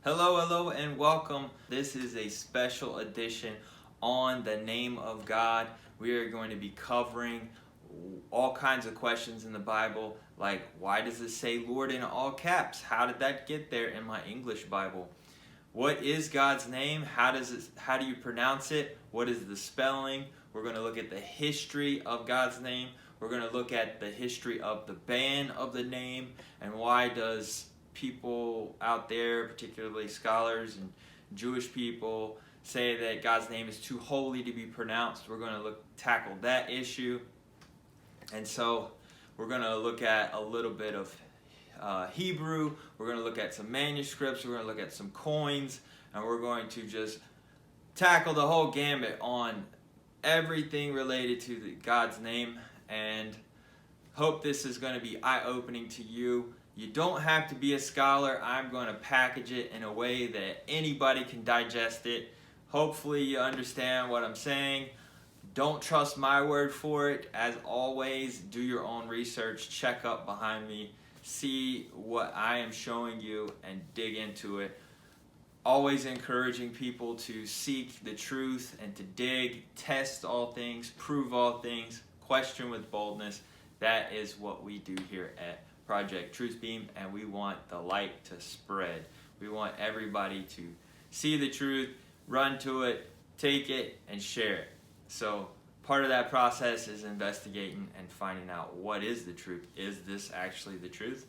Hello, and welcome. This is a special edition on the name of God. We are going to be covering all kinds of questions in the Bible, like why does it say Lord in all caps? How did that get there in my English Bible? What is God's name? How do you pronounce it? What is the spelling? We're going to look at the history of God's name. We're going to look at the history of the ban of the name, and why does people out there, particularly scholars and Jewish people, say that God's name is too holy to be pronounced. We're going to tackle that issue. And so we're going to look at a little bit of Hebrew. We're going to look at some manuscripts. We're going to look at some coins. And we're going to just tackle the whole gamut on everything related to God's name. And hope this is going to be eye-opening to you. You don't have to be a scholar. I'm going to package it in a way that anybody can digest it. Hopefully you understand what I'm saying. Don't trust my word for it. As always, do your own research. Check up behind me. See what I am showing you and dig into it. Always encouraging people to seek the truth and to dig, test all things, prove all things, question with boldness. That is what we do here at Project Truth Beam, and we want the light to spread. We want everybody to see the truth, run to it, take it, and share it. So part of that process is investigating and finding out what is the truth. Is this actually the truth?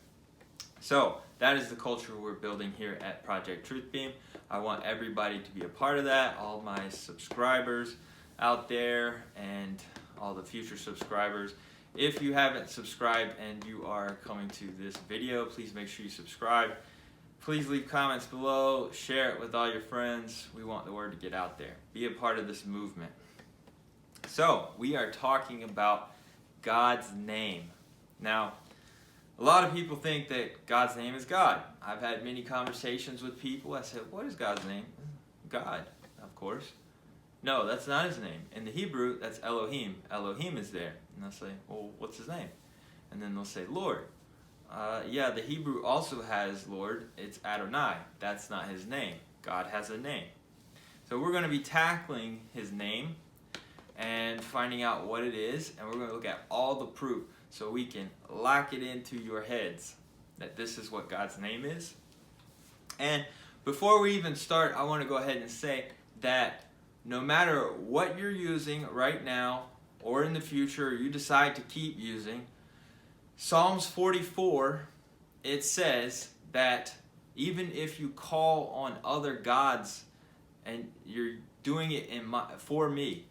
So that is the culture we're building here at Project Truth Beam. I want everybody to be a part of that, all my subscribers out there and all the future subscribers. If you haven't subscribed and you are coming to this video, please make sure you subscribe. Please leave comments below, share it with all your friends. We want the word to get out there. Be a part of this movement. So, we are talking about God's name. Now, a lot of people think that God's name is God. I've had many conversations with people. I said, what is God's name? God, of course. No, that's not his name. In the Hebrew, that's Elohim. Elohim is there. And they'll say, well, what's his name? And then they'll say, Lord. Yeah, the Hebrew also has Lord. It's Adonai. That's not his name. God has a name. So we're going to be tackling his name and finding out what it is. And we're going to look at all the proof so we can lock it into your heads that this is what God's name is. And before we even start, I want to go ahead and say that no matter what you're using right now or in the future, you decide to keep using, Psalms 44, it says that even if you call on other gods and you're doing it for me,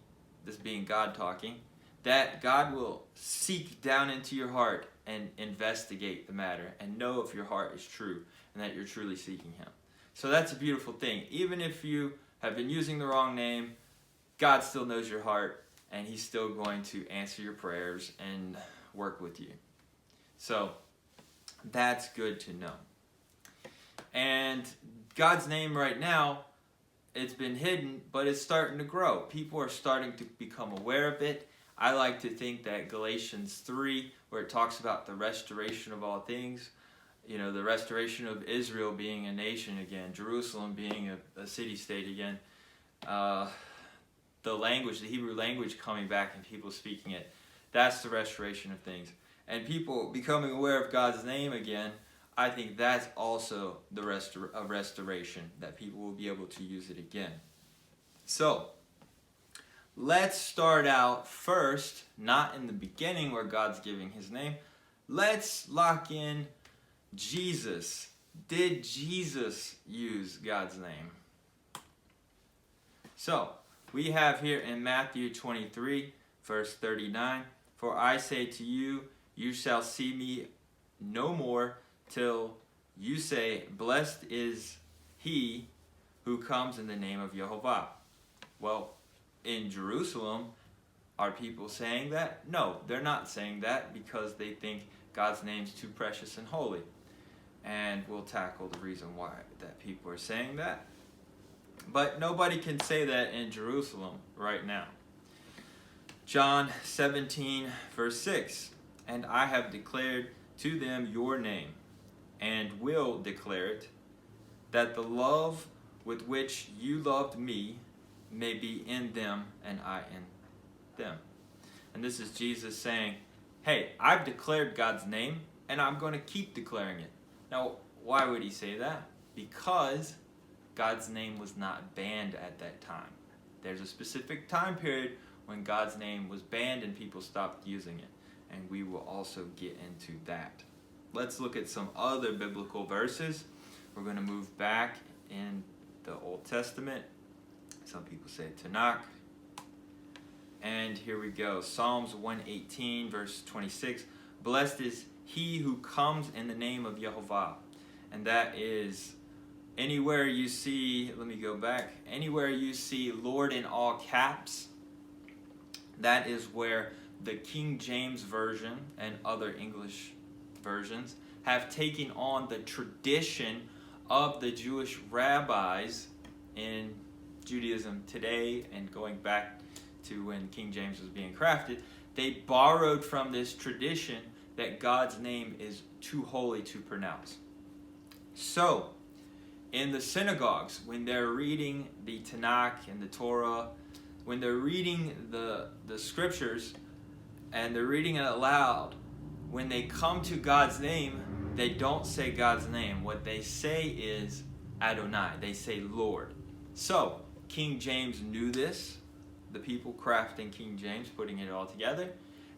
this being God talking, that God will seek down into your heart and investigate the matter and know if your heart is true and that you're truly seeking him. So that's a beautiful thing. Even if you have been using the wrong name, God still knows your heart, and he's still going to answer your prayers and work with you. So that's good to know. And God's name right now, it's been hidden, but it's starting to grow. People are starting to become aware of it. I like to think that Galatians 3, where it talks about the restoration of all things, the restoration of Israel being a nation again, Jerusalem being a city-state again, the Hebrew language coming back and people speaking it, that's the restoration of things. And people becoming aware of God's name again, I think that's also a restoration, that people will be able to use it again. So, let's start out first, not in the beginning where God's giving his name. Let's lock in Jesus. Did Jesus use God's name? So, we have here in Matthew 23, verse 39, "For I say to you, you shall see me no more till you say, blessed is he who comes in the name of Yehovah." Well, in Jerusalem, are people saying that? No, they're not saying that because they think God's name's too precious and holy. And we'll tackle the reason why that people are saying that. But nobody can say that in Jerusalem right now. John 17, verse 6, "And I have declared to them your name, and will declare it, that the love with which you loved me may be in them and I in them. And this is Jesus saying, hey, I've declared God's name and I'm going to keep declaring it. Now, why would he say that? Because God's name was not banned at that time. There's a specific time period when God's name was banned and people stopped using it. And we will also get into that. Let's look at some other biblical verses. We're going to move back in the Old Testament. Some people say Tanakh. And here we go. Psalms 118, verse 26. Blessed is he who comes in the name of Yehovah. And that is anywhere you see, let me go back. Anywhere you see Lord in all caps, that is where the King James Version and other English versions have taken on the tradition of the Jewish rabbis in Judaism today and going back to when King James was being crafted. They borrowed from this tradition that God's name is too holy to pronounce. So, in the synagogues, when they're reading the Tanakh and the Torah, when they're reading the scriptures and they're reading it aloud, when they come to God's name, they don't say God's name. What they say is Adonai. They say Lord. So, King James knew this. The people crafting King James, putting it all together.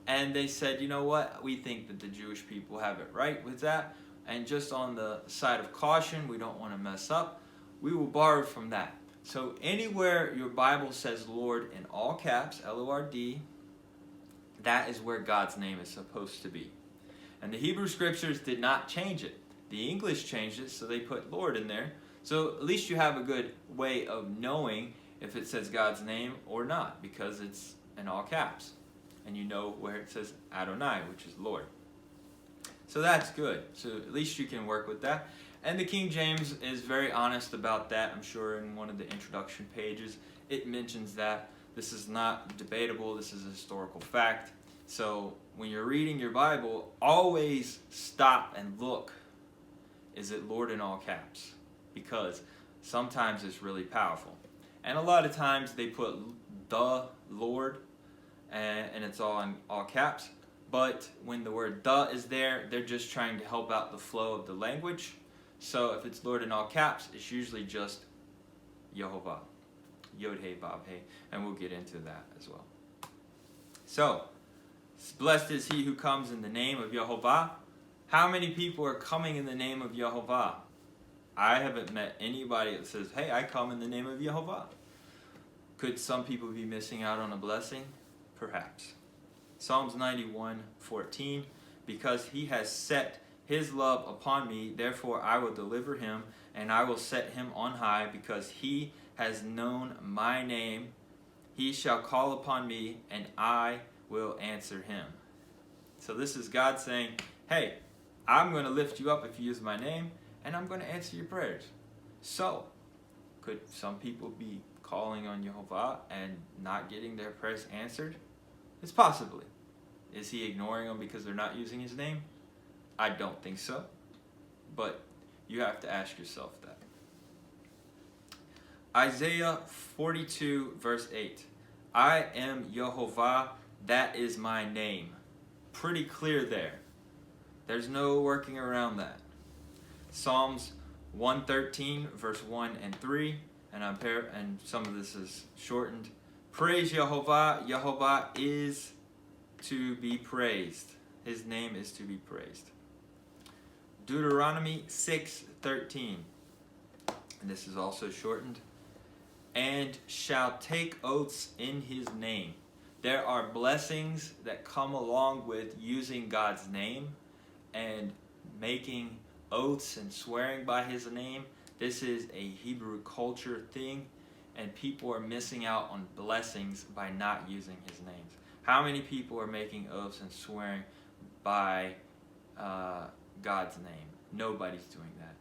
And they said, you know what? We think that the Jewish people have it right with that. And just on the side of caution, we don't want to mess up. We will borrow from that. So anywhere your Bible says Lord in all caps, L-O-R-D, that is where God's name is supposed to be. And the Hebrew scriptures did not change it. The English changed it, so they put Lord in there. So at least you have a good way of knowing if it says God's name or not, because it's in all caps. And you know where it says Adonai, which is Lord. So that's good. So at least you can work with that. And the King James is very honest about that. I'm sure in one of the introduction pages it mentions that. This is not debatable. This is a historical fact. So when you're reading your Bible, always stop and look. Is it Lord in all caps? Because sometimes it's really powerful. And a lot of times they put the Lord and it's all in all caps. But when the word the is there, they're just trying to help out the flow of the language. So if it's Lord in all caps, it's usually just Yehovah. Yod He Vav He. And we'll get into that as well. So, blessed is he who comes in the name of Yehovah. How many people are coming in the name of Yehovah? I haven't met anybody that says, hey, I come in the name of Yehovah. Could some people be missing out on a blessing? Perhaps. Psalms 91:14, because he has set his love upon me, therefore I will deliver him, and I will set him on high, because he has known my name. He shall call upon me, and I will answer him. So this is God saying, hey, I'm going to lift you up if you use my name, and I'm going to answer your prayers. So, could some people be calling on Yehovah and not getting their prayers answered? It's possibly. Is he ignoring them because they're not using his name? I don't think so. But you have to ask yourself that. Isaiah 42, verse 8. I am Yehovah, that is my name. Pretty clear there. There's no working around that. Psalms 113, verse 1 and 3. And some of this is shortened. Praise Yehovah. Yehovah is to be praised. His name is to be praised. Deuteronomy 6:13. And this is also shortened. And shall take oaths in his name. There are blessings that come along with using God's name and making oaths and swearing by his name. This is a Hebrew culture thing, and people are missing out on blessings by not using his names. How many people are making oaths and swearing by God's name? Nobody's doing that.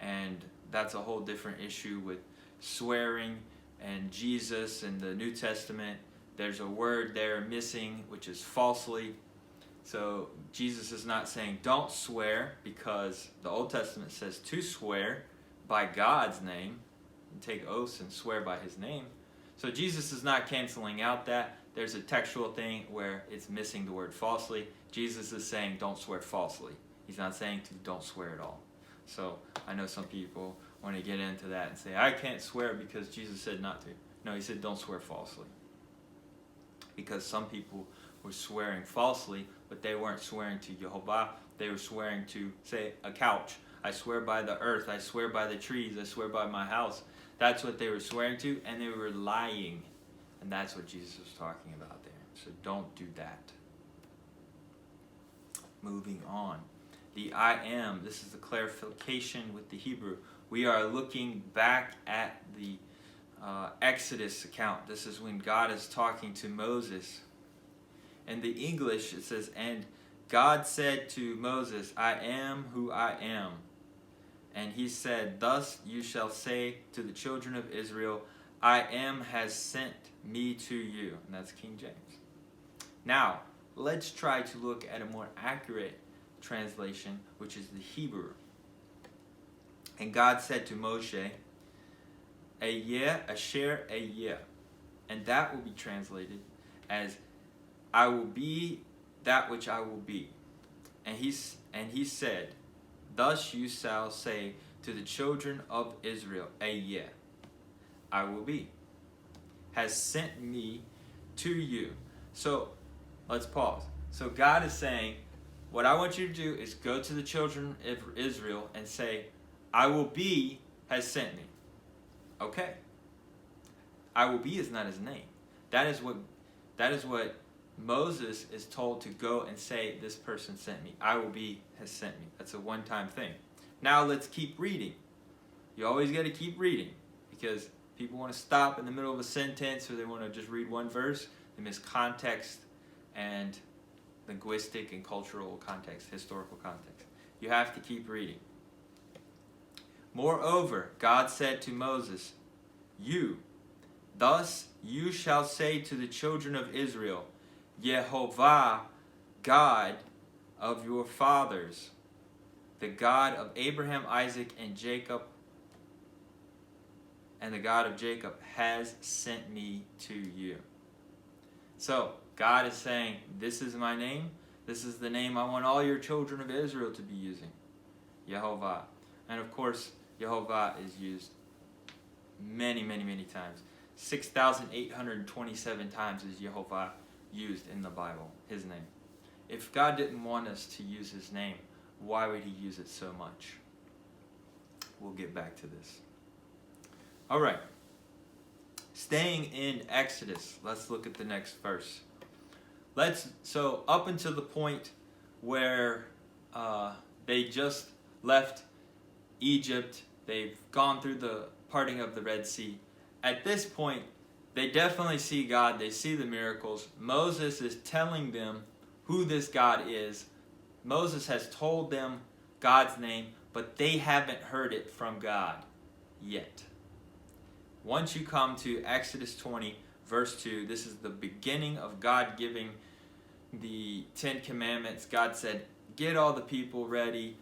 And that's a whole different issue with swearing and Jesus in the New Testament. There's a word there missing, which is falsely. So Jesus is not saying don't swear, because the Old Testament says to swear, by God's name and take oaths and swear by his name. So Jesus is not canceling out that. There's a textual thing where it's missing the word falsely. Jesus is saying don't swear falsely. He's not saying to don't swear at all. So I know some people want to get into that and say, I can't swear because Jesus said not to. No, he said don't swear falsely. Because some people were swearing falsely, but they weren't swearing to Yehovah. They were swearing to, say, a couch. I swear by the earth. I swear by the trees. I swear by my house. That's what they were swearing to, and they were lying. And that's what Jesus was talking about there. So don't do that. Moving on. The I am. This is the clarification with the Hebrew. We are looking back at the Exodus account. This is when God is talking to Moses. In the English, it says, and God said to Moses, I am who I am. And he said, thus you shall say to the children of Israel, I am has sent me to you. And that's King James. Now, let's try to look at a more accurate translation, which is the Hebrew. And God said to Moshe, Ayeh asher ayeh. And that will be translated as, I will be that which I will be. And he said, thus you shall say to the children of Israel, Ayeh, I will be, has sent me to you. So let's pause. So God is saying, what I want you to do is go to the children of Israel and say, I will be has sent me. Okay. I will be is not his name. That is what Moses is told to go and say, this person sent me. I will be has sent me. That's a one-time thing. Now let's keep reading. You always got to keep reading because people want to stop in the middle of a sentence or they want to just read one verse. They miss context and linguistic and cultural context, historical context. You have to keep reading. Moreover, God said to Moses, thus you shall say to the children of Israel, Yehovah, God of your fathers, the God of Abraham, Isaac, and Jacob, and the God of Jacob has sent me to you. So, God is saying, this is my name. This is the name I want all your children of Israel to be using. Yehovah. And of course, Yehovah is used many, many, many times. 6,827 times is Yehovah used in the Bible, his name. If God didn't want us to use his name, why would he use it so much? We'll get back to this. All right. Staying in Exodus, let's look at the next verse. So up until the point where they just left Egypt, they've gone through the parting of the Red Sea. At this point, they definitely see God. They see the miracles. Moses is telling them who this God is. Moses has told them God's name, but they haven't heard it from God yet. Once you come to Exodus 20, verse 2, this is the beginning of God giving the 10 Commandments. God said, get all the people ready,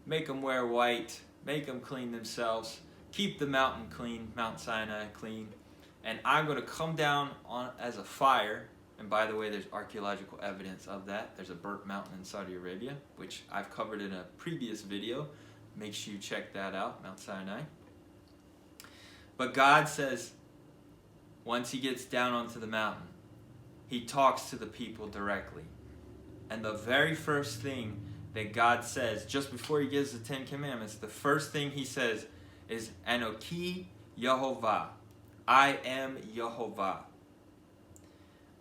make them wear white, make them clean themselves, keep the mountain clean, Mount Sinai clean, and I'm going to come down as a fire. And by the way, there's archaeological evidence of that. There's a burnt mountain in Saudi Arabia, which I've covered in a previous video. Make sure you check that out, Mount Sinai. But God says, once he gets down onto the mountain, he talks to the people directly. And the very first thing that God says, just before he gives the 10 Commandments, the first thing he says is, Anoki Yehovah. I am Yehovah.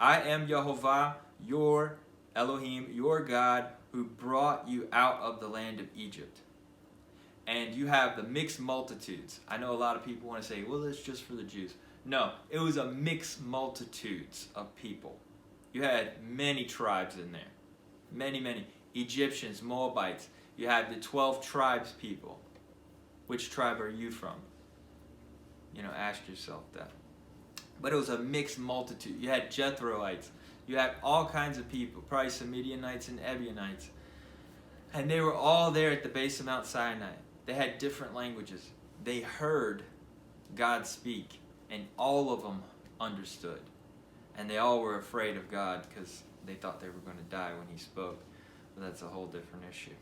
I am Yehovah, your Elohim, your God, who brought you out of the land of Egypt. And you have the mixed multitudes. I know a lot of people want to say, well, it's just for the Jews. No, it was a mixed multitudes of people. You had many tribes in there. Many, many. Egyptians, Moabites. You had the 12 tribes people. Which tribe are you from? Ask yourself that. But it was a mixed multitude. You had Jethroites. You had all kinds of people. Probably some Midianites and Ebionites. And they were all there at the base of Mount Sinai. They had different languages. they heard God speak, and all of them understood. And they all were afraid of God because they thought they were going to die when he spoke. But that's a whole different issue.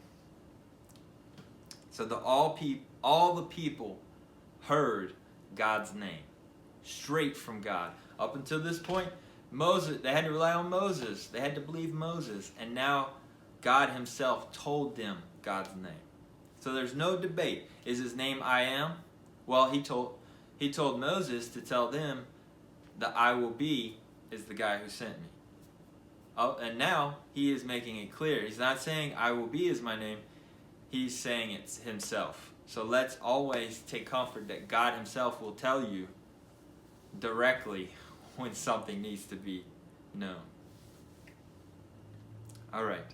So all the people heard God's name straight from God. Up until this point, Moses, they had to rely on Moses. They had to believe Moses. And now God himself told them God's name. So there's no debate. Is his name I am? Well, he told Moses to tell them that I will be is the guy who sent me. Oh, and now he is making it clear. He's not saying I will be is my name. He's saying it's himself. So let's always take comfort that God himself will tell you directly when something needs to be known. All right.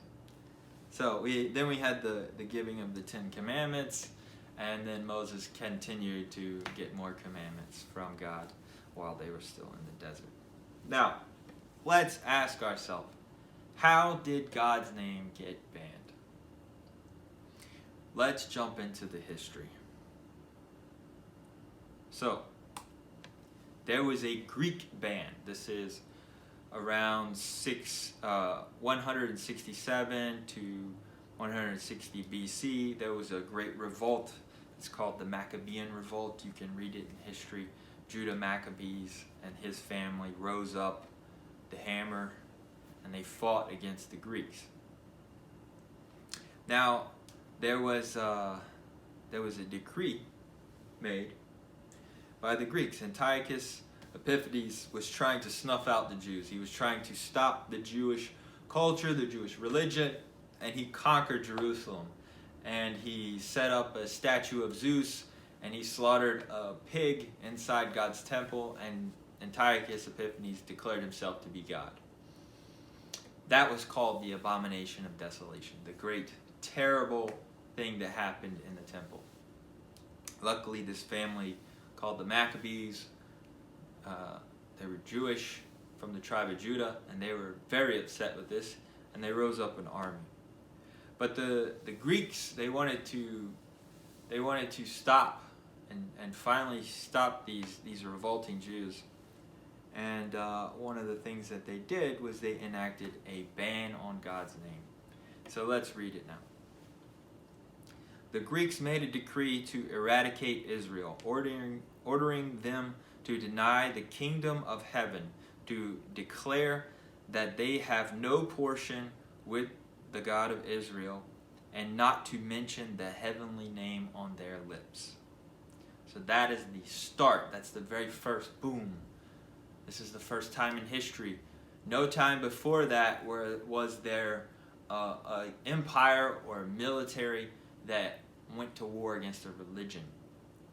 So we had the giving of the 10 Commandments, and then Moses continued to get more commandments from God while they were still in the desert. Now, let's ask ourselves, how did God's name get banned? Let's jump into the history. So, there was a Greek ban. This is around 167 to 160 BC. There was a great revolt. It's called the Maccabean Revolt. You can read it in history. Judah Maccabees and his family rose up the hammer and they fought against the Greeks. Now, there was a decree made by the Greeks. Antiochus Epiphanes was trying to snuff out the Jews. He was trying to stop the Jewish culture, the Jewish religion, and he conquered Jerusalem. And he set up a statue of Zeus, and he slaughtered a pig inside God's temple, and Antiochus Epiphanes declared himself to be God. That was called the abomination of desolation, the great, terrible thing that happened in the temple. Luckily, this family called the Maccabees, they were Jewish from the tribe of Judah, and they were very upset with this, and they rose up an army. But the Greeks, they wanted to stop and finally stop these revolting Jews. And one of the things that they did was they enacted a ban on God's name. So let's read it now. The Greeks made a decree to eradicate Israel, ordering them to deny the kingdom of heaven, to declare that they have no portion with the God of Israel, and not to mention the heavenly name on their lips. So that is the start. That's the very first boom. This is the first time in history. No time before that was there an empire or a military that went to war against a religion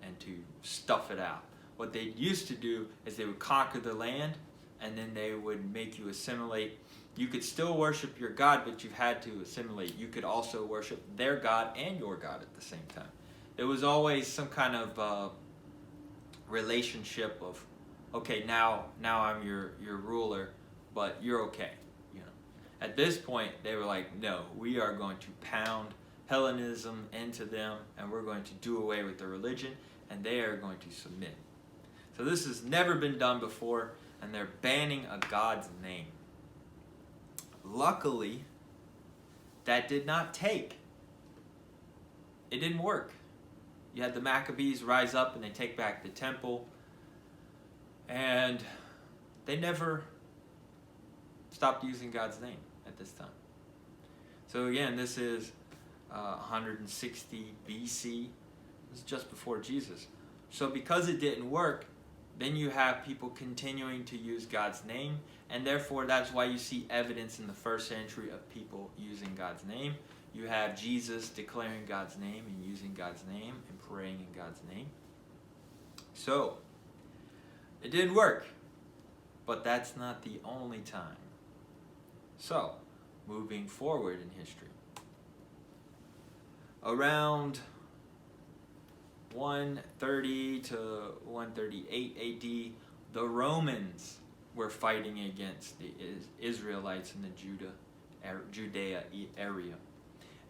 and to stuff it out. What they used to do is they would conquer the land, and then they would make you assimilate. You could still worship your God, but you had to assimilate. You could also worship their God and your God at the same time. There was always some kind of relationship of, okay, now I'm your ruler, but you're okay. You know. At this point, they were like, no, we are going to pound Hellenism into them, and we're going to do away with the religion, and they are going to submit. So this has never been done before, and they're banning a God's name. Luckily, that did not take. It didn't work. You had the Maccabees rise up and they take back the temple, and they never stopped using God's name at this time. So again, this is 160 BC. This is just before Jesus. So because it didn't work, then you have people continuing to use God's name, and therefore that's why you see evidence in the first century of people using God's name. You have Jesus declaring God's name and using God's name and praying in God's name. So, it didn't work, but that's not the only time. So, moving forward in history. Around 130 to 138 AD, the Romans were fighting against the Israelites in the Judea area.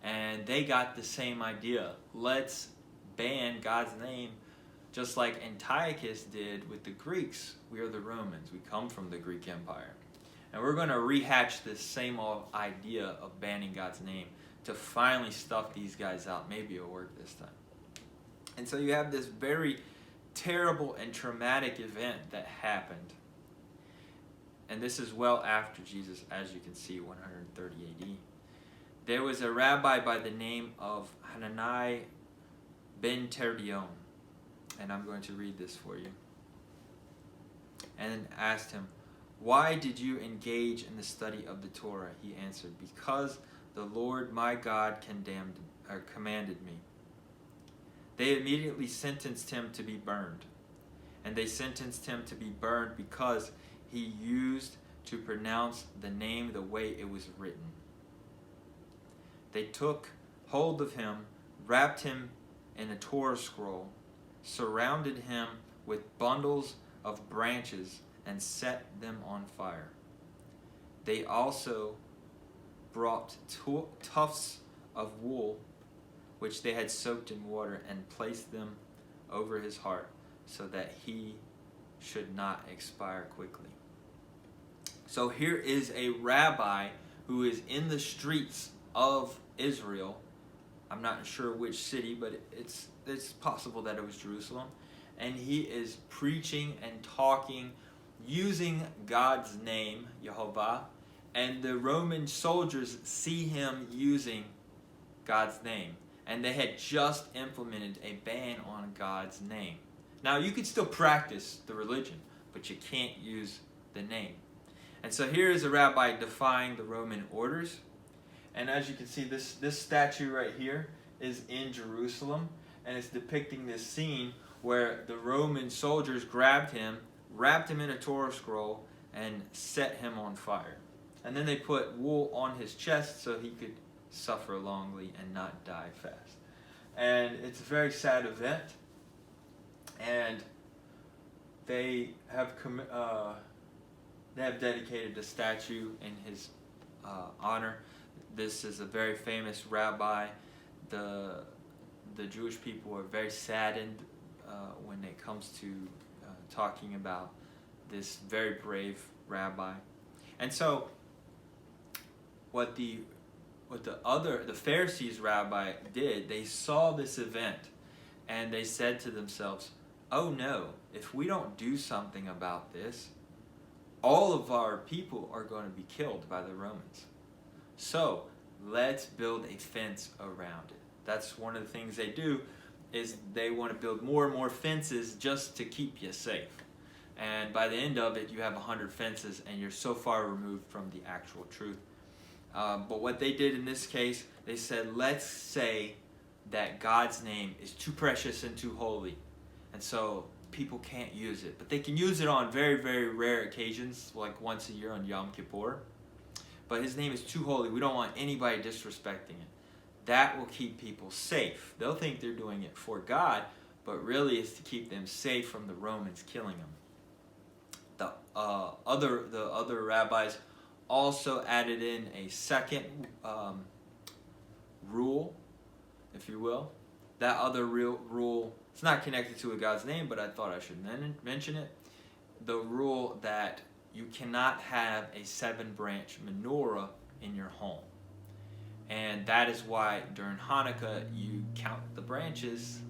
And they got the same idea. Let's ban God's name just like Antiochus did with the Greeks. We are the Romans. We come from the Greek Empire. And we're going to rehatch this same old idea of banning God's name to finally stuff these guys out. Maybe it'll work this time. And so you have this very terrible and traumatic event that happened. And this is well after Jesus, as you can see, 130 AD. There was a rabbi by the name of Hanani ben Terdion. And I'm going to read this for you. And asked him, "Why did you engage in the study of the Torah?" He answered, "Because the Lord my God commanded me." They immediately sentenced him to be burned. And they sentenced him to be burned because he used to pronounce the name the way it was written. They took hold of him, wrapped him in a Torah scroll, surrounded him with bundles of branches, and set them on fire. They also brought tufts of wool, which they had soaked in water, and placed them over his heart, so that he should not expire quickly. So here is a rabbi who is in the streets of Israel. I'm not sure which city, but it's possible that it was Jerusalem. And he is preaching and talking using God's name, Yehovah. And the Roman soldiers see him using God's name. And they had just implemented a ban on God's name. Now, you could still practice the religion, but you can't use the name. And so here is a rabbi defying the Roman orders. And as you can see, this statue right here is in Jerusalem. And it's depicting this scene where the Roman soldiers grabbed him, wrapped him in a Torah scroll, and set him on fire. And then they put wool on his chest so he could suffer longly and not die fast. And it's a very sad event. And they have dedicated a statue in his honor. This is a very famous rabbi. The Jewish people are very saddened when it comes to talking about this very brave rabbi. And so what the Pharisees rabbi did, they saw this event and they said to themselves, "Oh no, if we don't do something about this, all of our people are going to be killed by the Romans. So let's build a fence around it." That's one of the things they do, is they want to build more and more fences just to keep you safe. And by the end of it, you have 100 fences and you're so far removed from the actual truth. But what they did in this case, they said, let's say that God's name is too precious and too holy. And so people can't use it. But they can use it on very, very rare occasions, like once a year on Yom Kippur. But his name is too holy. We don't want anybody disrespecting it. That will keep people safe. They'll think they're doing it for God, but really it's to keep them safe from the Romans killing them. The other rabbis also added in a second rule, if you will. That other rule, it's not connected to a God's name, but I thought I should mention it. The rule that you cannot have a 7-branch menorah in your home. And that is why during Hanukkah you count the branches.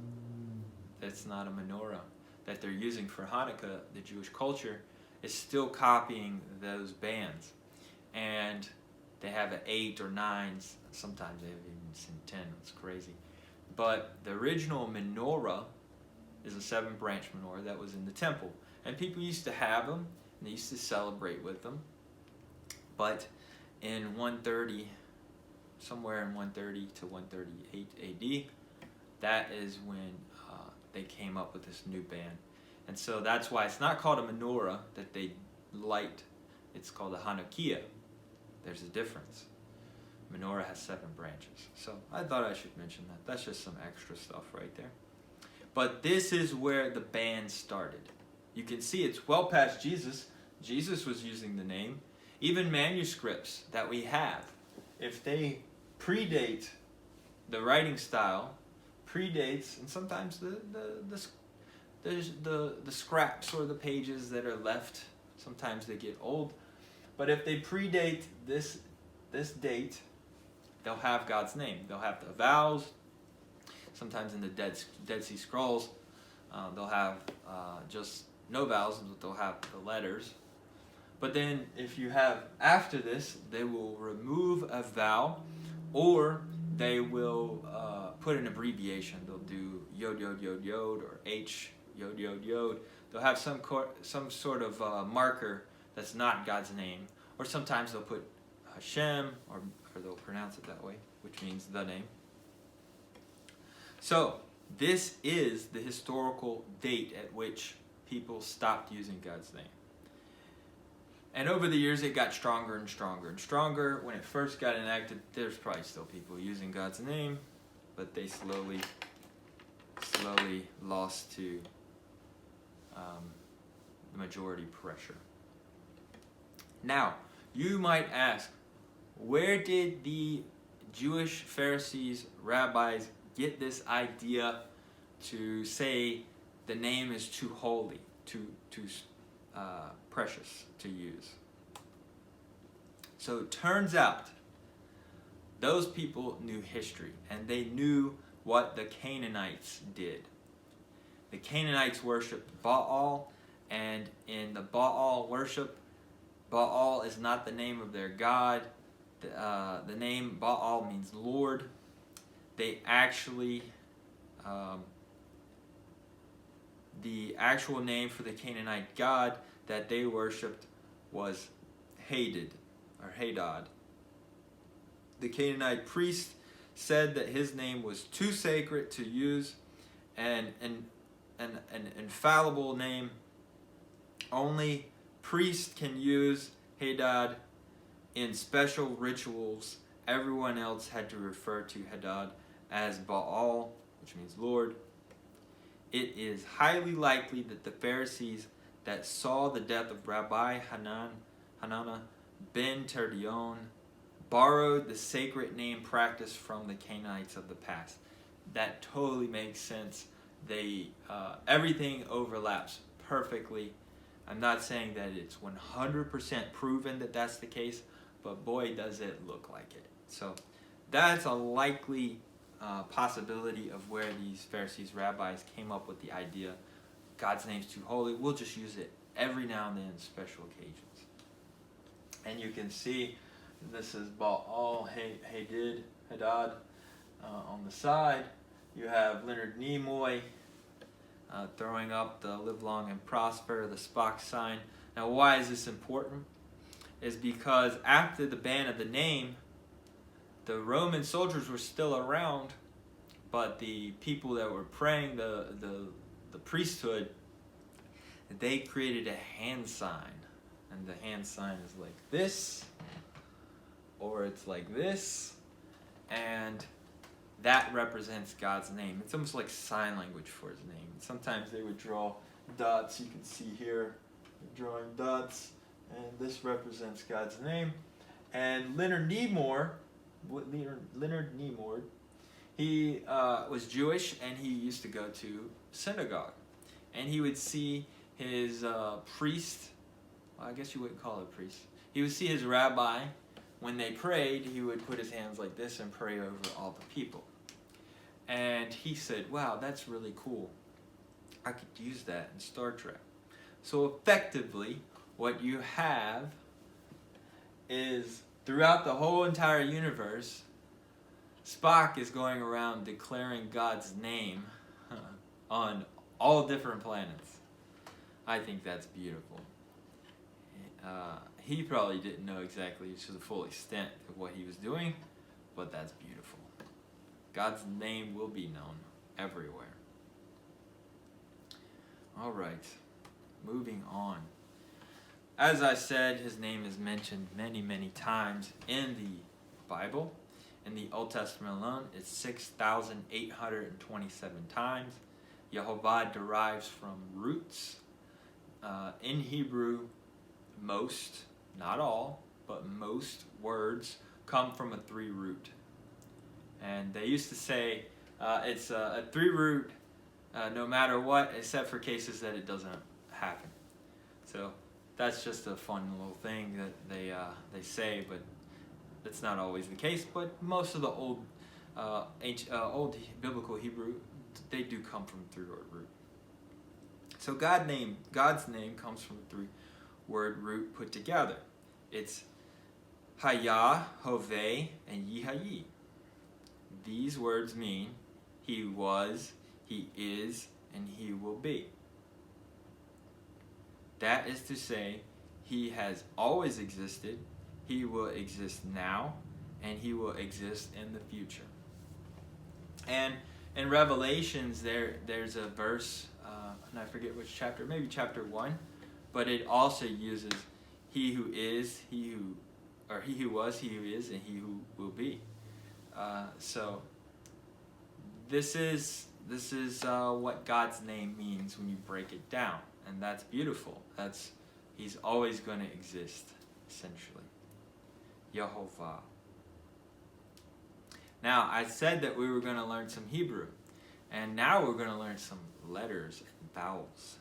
That's not a menorah that they're using for Hanukkah. The Jewish culture is still copying those bands. And they have 8 or 9s. Sometimes they have even seen 10. It's crazy. But the original menorah is a 7-branch menorah that was in the temple. And people used to have them, and they used to celebrate with them. But in 130, somewhere in 130 to 138 AD, that is when they came up with this new band. And so that's why it's not called a menorah that they light. It's called a Hanukkah. There's a difference. Menorah has 7 branches. So I thought I should mention that. That's just some extra stuff right there. But this is where the band started. You can see it's well past Jesus. Jesus was using the name. Even manuscripts that we have, if they predate, the writing style predates, and sometimes there's the scraps or the pages that are left. Sometimes they get old. But if they predate this date, they'll have God's name. They'll have the vows. Sometimes in the Dead Sea Scrolls, they'll have just no vowels, but they'll have the letters. But then if you have after this, they will remove a vowel, or they will put an abbreviation. They'll do yod, yod, yod, yod, or H, yod, yod, yod. They'll have some sort of marker that's not God's name. Or sometimes they'll put Hashem, or they'll pronounce it that way, which means the name. So, this is the historical date at which people stopped using God's name. And over the years, it got stronger and stronger and stronger. When it first got enacted, there's probably still people using God's name, but they slowly lost to the majority pressure. Now, you might ask, where did the Jewish Pharisees, rabbis, get this idea to say the name is too holy, too precious to use? So it turns out those people knew history, and they knew what the Canaanites did. The Canaanites worshipped Baal, and in the Baal worship, Baal is not the name of their god. The name Baal means Lord. They actually, the actual name for the Canaanite god that they worshipped was Hadad, or Hadad. The Canaanite priest said that his name was too sacred to use, and an infallible name. Only priest can use Hadad in special rituals. Everyone else had to refer to Hadad as Baal, which means Lord. It is highly likely that the Pharisees that saw the death of Rabbi Hanana ben Terdion borrowed the sacred name practice from the Canaanites of the past. That totally makes sense. They everything overlaps perfectly. I'm not saying that it's 100% proven that that's the case, but boy, does it look like it. So that's a likely possibility of where these Pharisees, rabbis came up with the idea, God's name's too holy, we'll just use it every now and then in special occasions. And you can see this is Baal, Hadad on the side. You have Leonard Nimoy throwing up the live long and prosper, the Spock sign. Now why is this important? Is because after the ban of the name, the Roman soldiers were still around, but the people that were praying, the priesthood, they created a hand sign. And the hand sign is like this, or it's like this, and that represents God's name. It's almost like sign language for his name. Sometimes they would draw dots. You can see here, drawing dots, and this represents God's name. And Leonard Nimoy, he was Jewish, and he used to go to synagogue. And he would see his priest, well, I guess you wouldn't call it a priest. He would see his rabbi. When they prayed, he would put his hands like this and pray over all the people. And he said, wow, that's really cool. I could use that in Star Trek. So effectively, what you have is throughout the whole entire universe, Spock is going around declaring God's name on all different planets. I think that's beautiful. He probably didn't know exactly to the full extent of what he was doing, but that's beautiful. God's name will be known everywhere. All right, moving on. As I said, his name is mentioned many, many times in the Bible. In the Old Testament alone, it's 6,827 times. Yehovah derives from roots. In Hebrew, most, not all, but most words come from a three root. And they used to say it's a three root no matter what, except for cases that it doesn't happen. So that's just a fun little thing that they say, but that's not always the case. But most of the old biblical Hebrew, they do come from a three-word root. So God's name comes from a three-word root put together. It's Hayah, Hoveh, and Yihayi. These words mean He was, He is, and He will be. That is to say, He has always existed, He will exist now, and He will exist in the future. And in Revelations, there's a verse, and I forget which chapter, maybe chapter 1, but it also uses He who is, He who was, He who is, and He who will be. So this is what God's name means when you break it down, and that's beautiful. He's always going to exist, essentially. Yehovah. Now, I said that we were going to learn some Hebrew, and now we're going to learn some letters and vowels.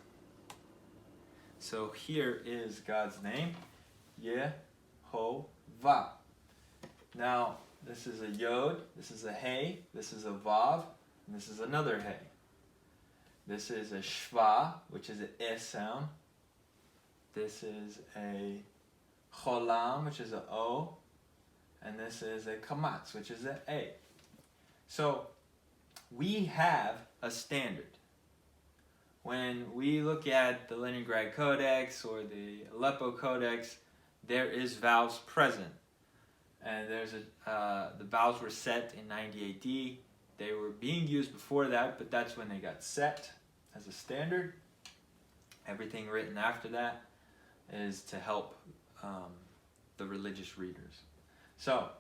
So here is God's name, Yehovah. Now, this is a Yod, this is a Hey, this is a Vav, and this is another Hey. This is a Shva, which is an E sound. This is a Cholam, which is an O. And this is a Kamatz, which is an A. So, we have a standard. When we look at the Leningrad Codex or the Aleppo Codex, there is vowels present. And the vowels were set in 90 AD. They were being used before that, but that's when they got set as a standard. Everything written after that is to help the religious readers. So,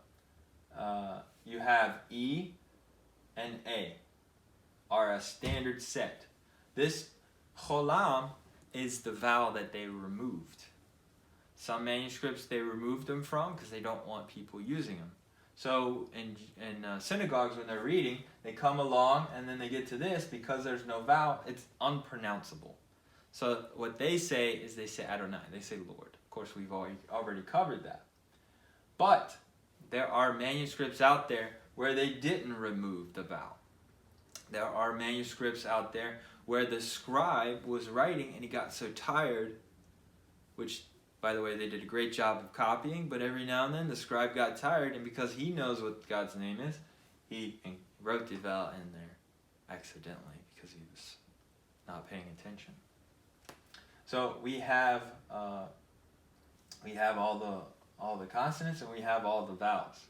you have E and A are a standard set. This cholam is the vowel that they removed. Some manuscripts they removed them from because they don't want people using them. So in synagogues when they're reading, they come along and then they get to this, because there's no vowel, it's unpronounceable. So what they say is they say Adonai, they say Lord. Of course, we've already covered that. But there are manuscripts out there where they didn't remove the vowel. There are manuscripts out there where the scribe was writing and he got so tired, which, by the way, they did a great job of copying, but every now and then the scribe got tired, and because he knows what God's name is, he wrote the vowel in there accidentally because he was not paying attention. So we have all the consonants and we have all the vowels.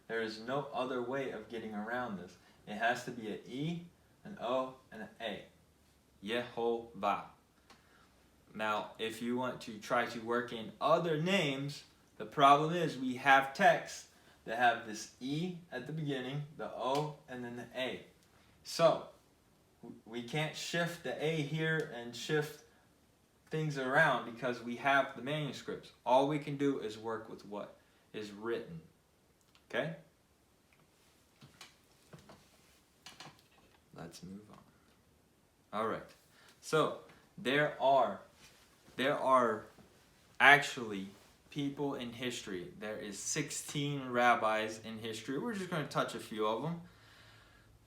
There is no other way of getting around this. It has to be an E, an O, and an A. Yehovah. Now, if you want to try to work in other names, the problem is we have texts that have this E at the beginning, the O, and then the A. So, we can't shift the A here and shift things around because we have the manuscripts. All we can do is work with what is written. Okay? Let's move on. All right. So, there are actually people in history. There is 16 rabbis in history. We're just going to touch a few of them,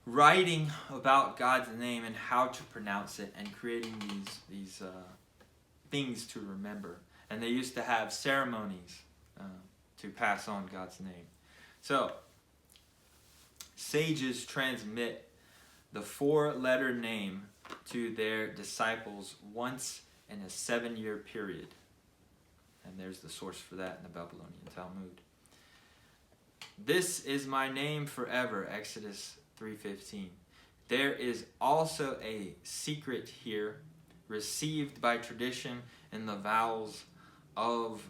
writing about God's name and how to pronounce it, and creating these things to remember. And they used to have ceremonies to pass on God's name. So, sages transmit the 4-letter name to their disciples once in a 7-year period. And there's the source for that in the Babylonian Talmud. This is my name forever, Exodus 3:15. There is also a secret here, received by tradition in the vowels of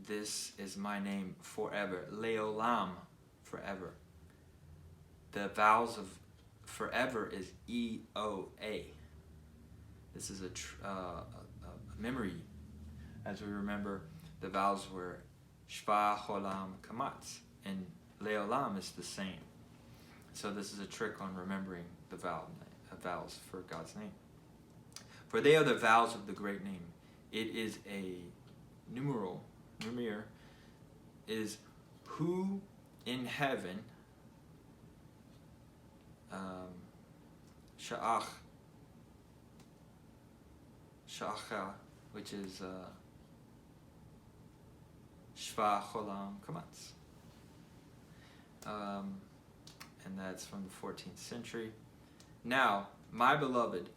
this is my name forever. Leolam, forever. The vowels of forever is E-O-A. This is a memory. As we remember, the vowels were Shva, Cholam, Kamatz. And Leolam is the same. So this is a trick on remembering the vowel vowels for God's name. For they are the vowels of the great name. It is a numeral, numer, is who in heaven, sha'ach, sha'acha, which is shva cholam kamatz. And that's from the 14th century. Now, my beloved,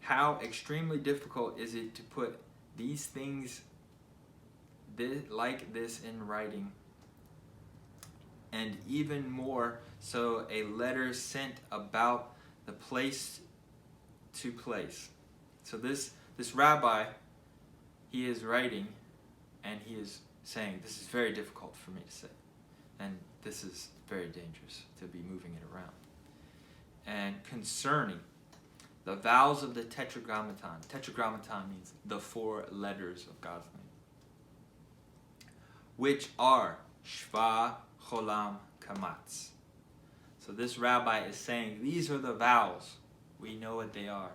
how extremely difficult is it to put these things like this in writing, and even more so a letter sent about the place to place. So this rabbi, he is writing, and he is saying, this is very difficult for me to say, and this is very dangerous to be moving it around. And concerning the vowels of the Tetragrammaton. Tetragrammaton means the 4 letters of God's name, which are Shva, Cholam, Kamatz. So this rabbi is saying, these are the vowels. We know what they are.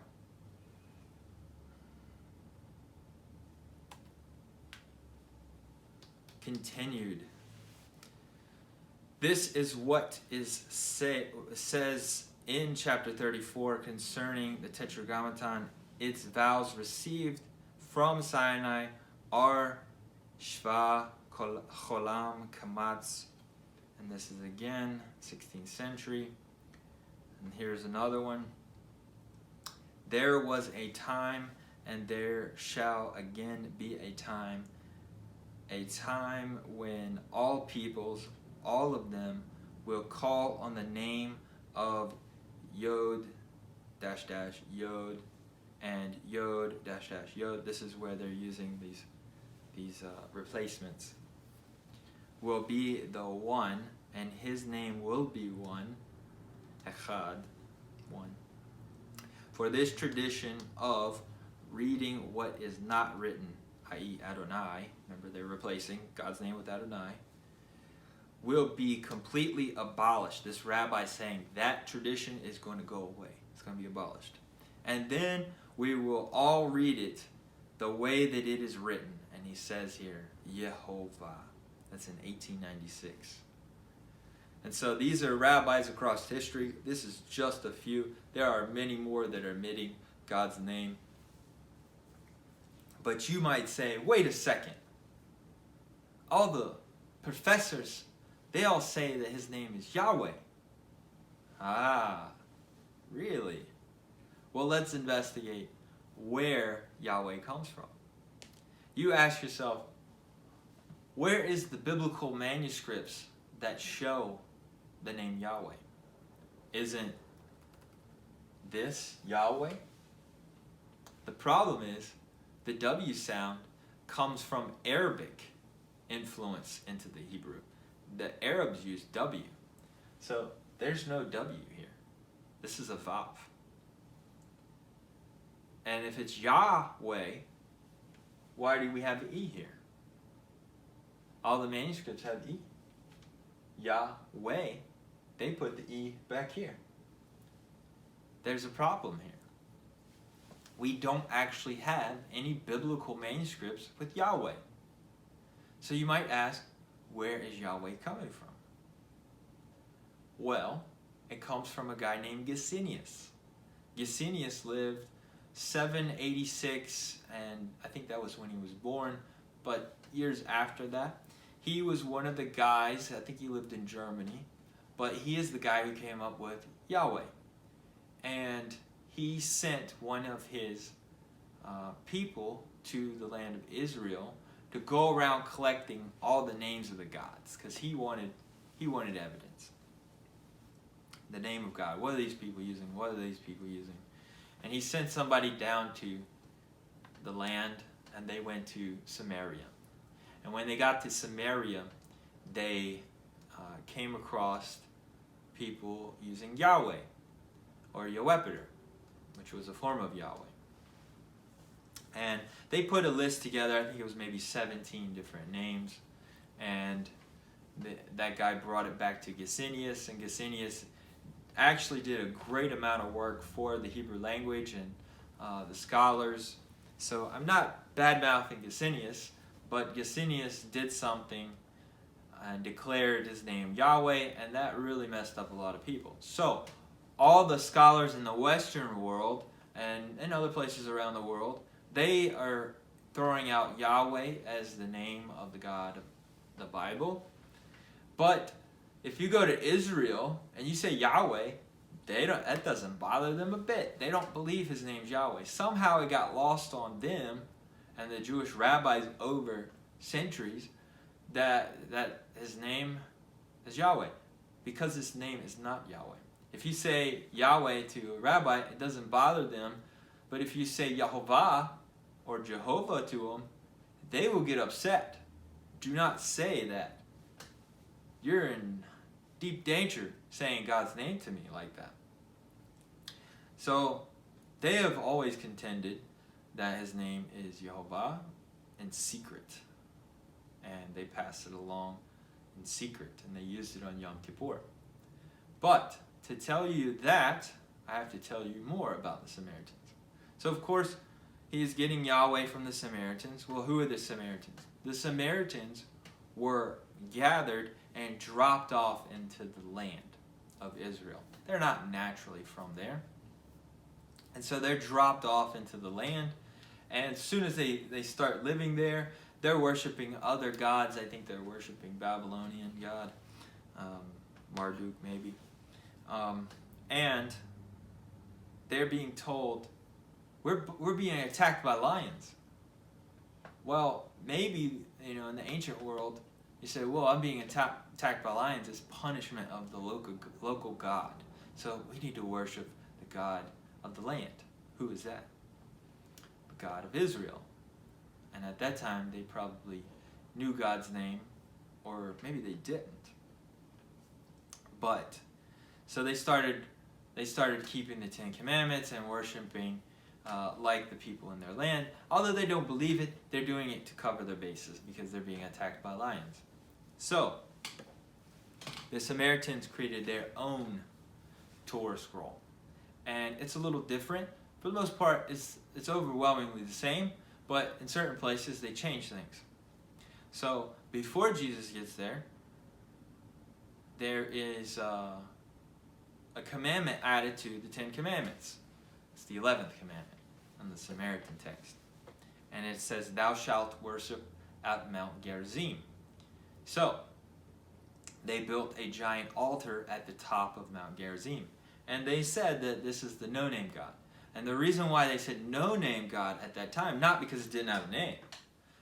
Continued. This is what is says in chapter 34 concerning the Tetragrammaton. Its vowels received from Sinai are Shva, Cholam, Kamatz. And this is again 16th century. And here's another one. There was a time, and there shall again be a time when all peoples, all of them, will call on the name of Yod dash dash Yod and Yod dash dash Yod. This is where they're using these replacements. Will be the one, and his name will be one, Echad, one. For this tradition of reading what is not written, i.e. Adonai, remember they're replacing God's name with Adonai, will be completely abolished. This rabbi is saying that tradition is going to go away. It's going to be abolished. And then we will all read it the way that it is written. And he says here, Yehovah. That's in 1896. And so these are rabbis across history. This is just a few. There are many more that are omitting God's name. But you might say, wait a second. All the professors, they all say that his name is Yahweh. Ah, really? Well, let's investigate where Yahweh comes from. You ask yourself, where is the biblical manuscripts that show the name Yahweh? Isn't this Yahweh? The problem is the W sound comes from Arabic influence into the Hebrew. The Arabs use W. So there's no W here. This is a Vav. And if it's Yahweh, why do we have E here? All the manuscripts have E. Yahweh, they put the E back here. There's a problem here. We don't actually have any biblical manuscripts with Yahweh. So you might ask, where is Yahweh coming from? Well, it comes from a guy named Gesenius. Gesenius lived 786, and I think that was when he was born, but years after that. He was one of the guys, I think he lived in Germany, but he is the guy who came up with Yahweh. And he sent one of his people to the land of Israel to go around collecting all the names of the gods, because he wanted evidence. The name of God. What are these people using? What are these people using? And he sent somebody down to the land, and they went to Samaria. And when they got to Samaria, they came across people using Yahweh, or Yehovah, which was a form of Yahweh. And they put a list together. I think it was maybe 17 different names. And that guy brought it back to Gesenius, and Gesenius actually did a great amount of work for the Hebrew language and the scholars. So I'm not bad-mouthing Gesenius, but Gesenius did something and declared his name Yahweh, and that really messed up a lot of people. So all the scholars in the Western world and in other places around the world, they are throwing out Yahweh as the name of the God of the Bible. But if you go to Israel and you say Yahweh, that doesn't bother them a bit. They don't believe his name's Yahweh. Somehow it got lost on them and the Jewish rabbis over centuries that his name is Yahweh, because his name is not Yahweh. If you say Yahweh to a rabbi, it doesn't bother them. But if you say Yehovah or Jehovah to them, they will get upset. Do not say that. You're in deep danger saying God's name to me like that. So they have always contended that his name is Yehovah in secret. And they passed it along in secret, and they used it on Yom Kippur. But to tell you that, I have to tell you more about the Samaritans. So of course, he is getting Yahweh from the Samaritans. Well, who are the Samaritans? The Samaritans were gathered and dropped off into the land of Israel. They're not naturally from there. And so they're dropped off into the land. And as soon as they start living there, they're worshiping other gods. I think they're worshiping Babylonian god, Marduk maybe. And they're being told, we're being attacked by lions. Well, maybe, in the ancient world, you say, well, I'm being attacked by lions as punishment of the local god. So we need to worship the God of the land. Who is that? The God of Israel. And at that time, they probably knew God's name, or maybe they didn't. But so they started keeping the Ten Commandments and worshiping like the people in their land. Although they don't believe it, they're doing it to cover their bases because they're being attacked by lions. So the Samaritans created their own Torah scroll, and it's a little different. For the most part, it's overwhelmingly the same, but in certain places they change things. So before Jesus gets there, there is a commandment added to the Ten Commandments. It's the 11th commandment in the Samaritan text. And it says, thou shalt worship at Mount Gerizim. So, they built a giant altar at the top of Mount Gerizim. And they said that this is the no-name God. And the reason why they said no-name God at that time, not because it didn't have a name,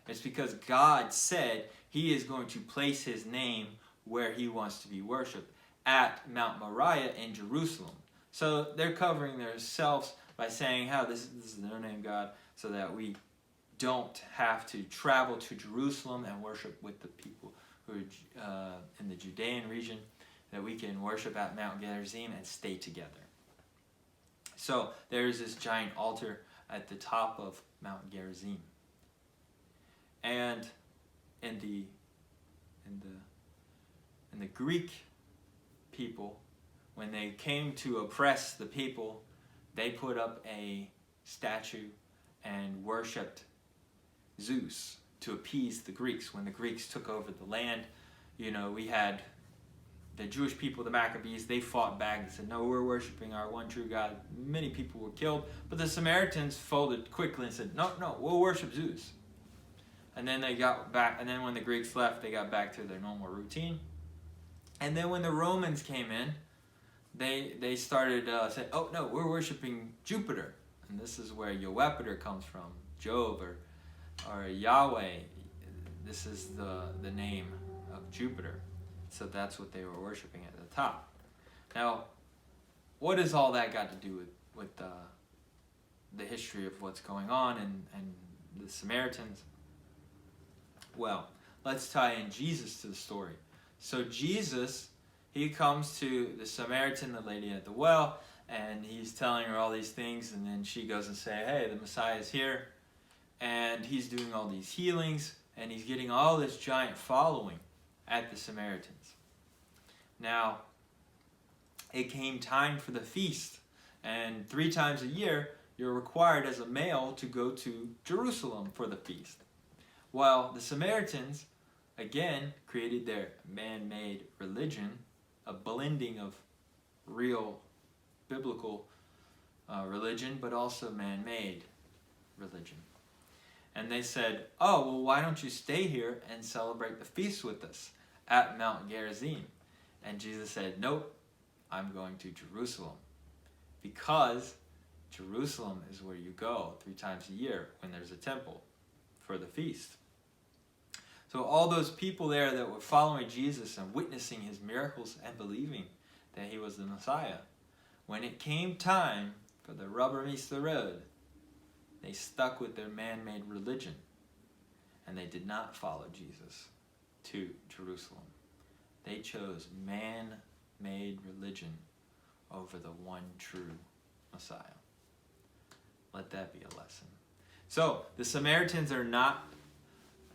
it's because God said he is going to place his name where he wants to be worshipped, at Mount Moriah in Jerusalem. So they're covering themselves by saying how this is the no-name God, so that we don't have to travel to Jerusalem and worship with the people who are in the Judean region, that we can worship at Mount Gerizim and stay together. So there's this giant altar at the top of Mount Gerizim. And in the Greek people, when they came to oppress the people, they put up a statue and worshipped Zeus to appease the Greeks. When the Greeks took over the land, we had the Jewish people, the Maccabees, they fought back and said, no, we're worshiping our one true God. Many people were killed, but the Samaritans folded quickly and said, no, we'll worship Zeus. And then they got back, and then when the Greeks left, they got back to their normal routine. And then when the Romans came in, they started saying, oh no, we're worshiping Jupiter. And this is where Yehovah comes from, Jove or Yahweh. This is the name of Jupiter. So that's what they were worshiping at the top. Now, what has all that got to do with the history of what's going on and the Samaritans? Well, let's tie in Jesus to the story. So Jesus, he comes to the Samaritan, the lady at the well, and he's telling her all these things, and then she goes and says, hey, the Messiah is here, and he's doing all these healings, and he's getting all this giant following at the Samaritans. Now, it came time for the feast. And 3 times a year, you're required as a male to go to Jerusalem for the feast. While the Samaritans, again, created their man-made religion, a blending of real biblical religion, but also man-made religion. And they said, oh, well, why don't you stay here and celebrate the feast with us at Mount Gerizim? And Jesus said, nope, I'm going to Jerusalem. Because Jerusalem is where you go 3 times a year when there's a temple for the feast. So all those people there that were following Jesus and witnessing his miracles and believing that he was the Messiah, when it came time for the rubber meets the road, they stuck with their man-made religion, and they did not follow Jesus to Jerusalem. They chose man-made religion over the one true Messiah. Let that be a lesson. So, the Samaritans are not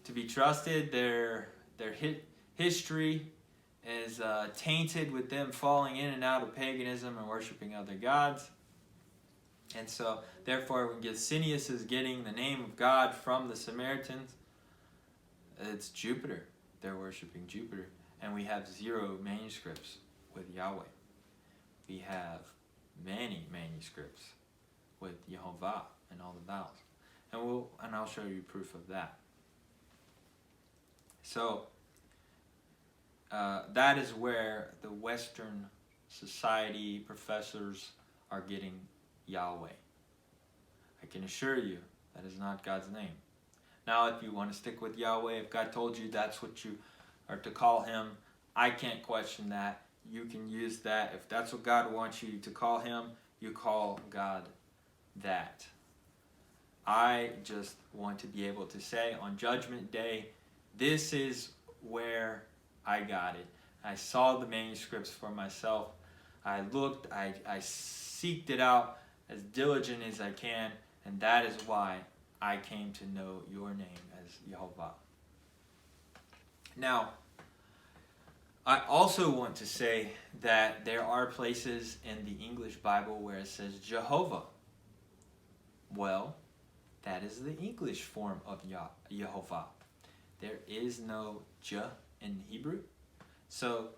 to be trusted. Their history is tainted with them falling in and out of paganism and worshiping other gods. And so, therefore, when Gesenius is getting the name of God from the Samaritans, it's Jupiter. They're worshiping Jupiter. And we have 0 manuscripts with Yahweh. We have many manuscripts with Yehovah and all the vowels. And I'll show you proof of that. So, that is where the Western society professors are getting Yahweh. I can assure you that is not God's name. Now, if you want to stick with Yahweh, if God told you that's what you are to call him, I can't question that. You can use that. If that's what God wants you to call him, you call God that. I just want to be able to say on Judgment Day, this is where I got it. I saw the manuscripts for myself. I looked, I seeked it out as diligent as I can, and that is why I came to know your name as Yehovah. Now, I also want to say that there are places in the English Bible where it says Jehovah. Well, that is the English form of Yehovah. There is no Je in Hebrew. So,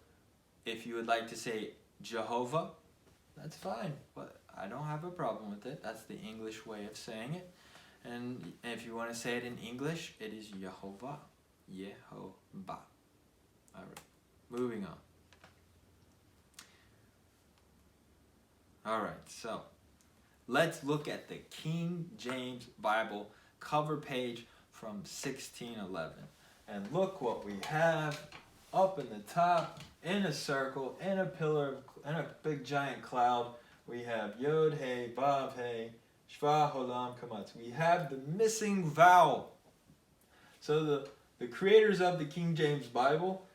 if you would like to say Jehovah, that's fine, but I don't have a problem with it. That's the English way of saying it. And if you want to say it in English, it is Yehovah. Yehovah. All right, moving on. All right, so let's look at the King James Bible cover page from 1611. And look what we have up in the top, in a circle, in a pillar, in a big giant cloud. We have Yod, Hey, Vav, Hey, Shva, Holam, Kamatz. We have the missing vowel. So the creators of the King James Bible,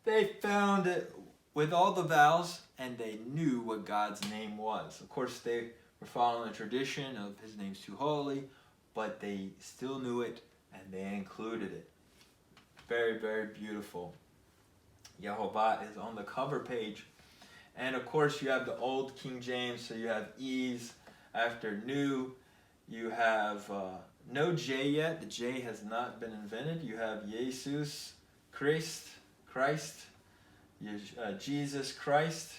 they found it with all the vowels, and they knew what God's name was. Of course, they were following the tradition of his name's too holy, but they still knew it, and they included it. Very, very beautiful. Yehovah is on the cover page. And of course, you have the old King James, so you have E's after new. You have no J yet. The J has not been invented. You have Jesus Christ, Jesus Christ.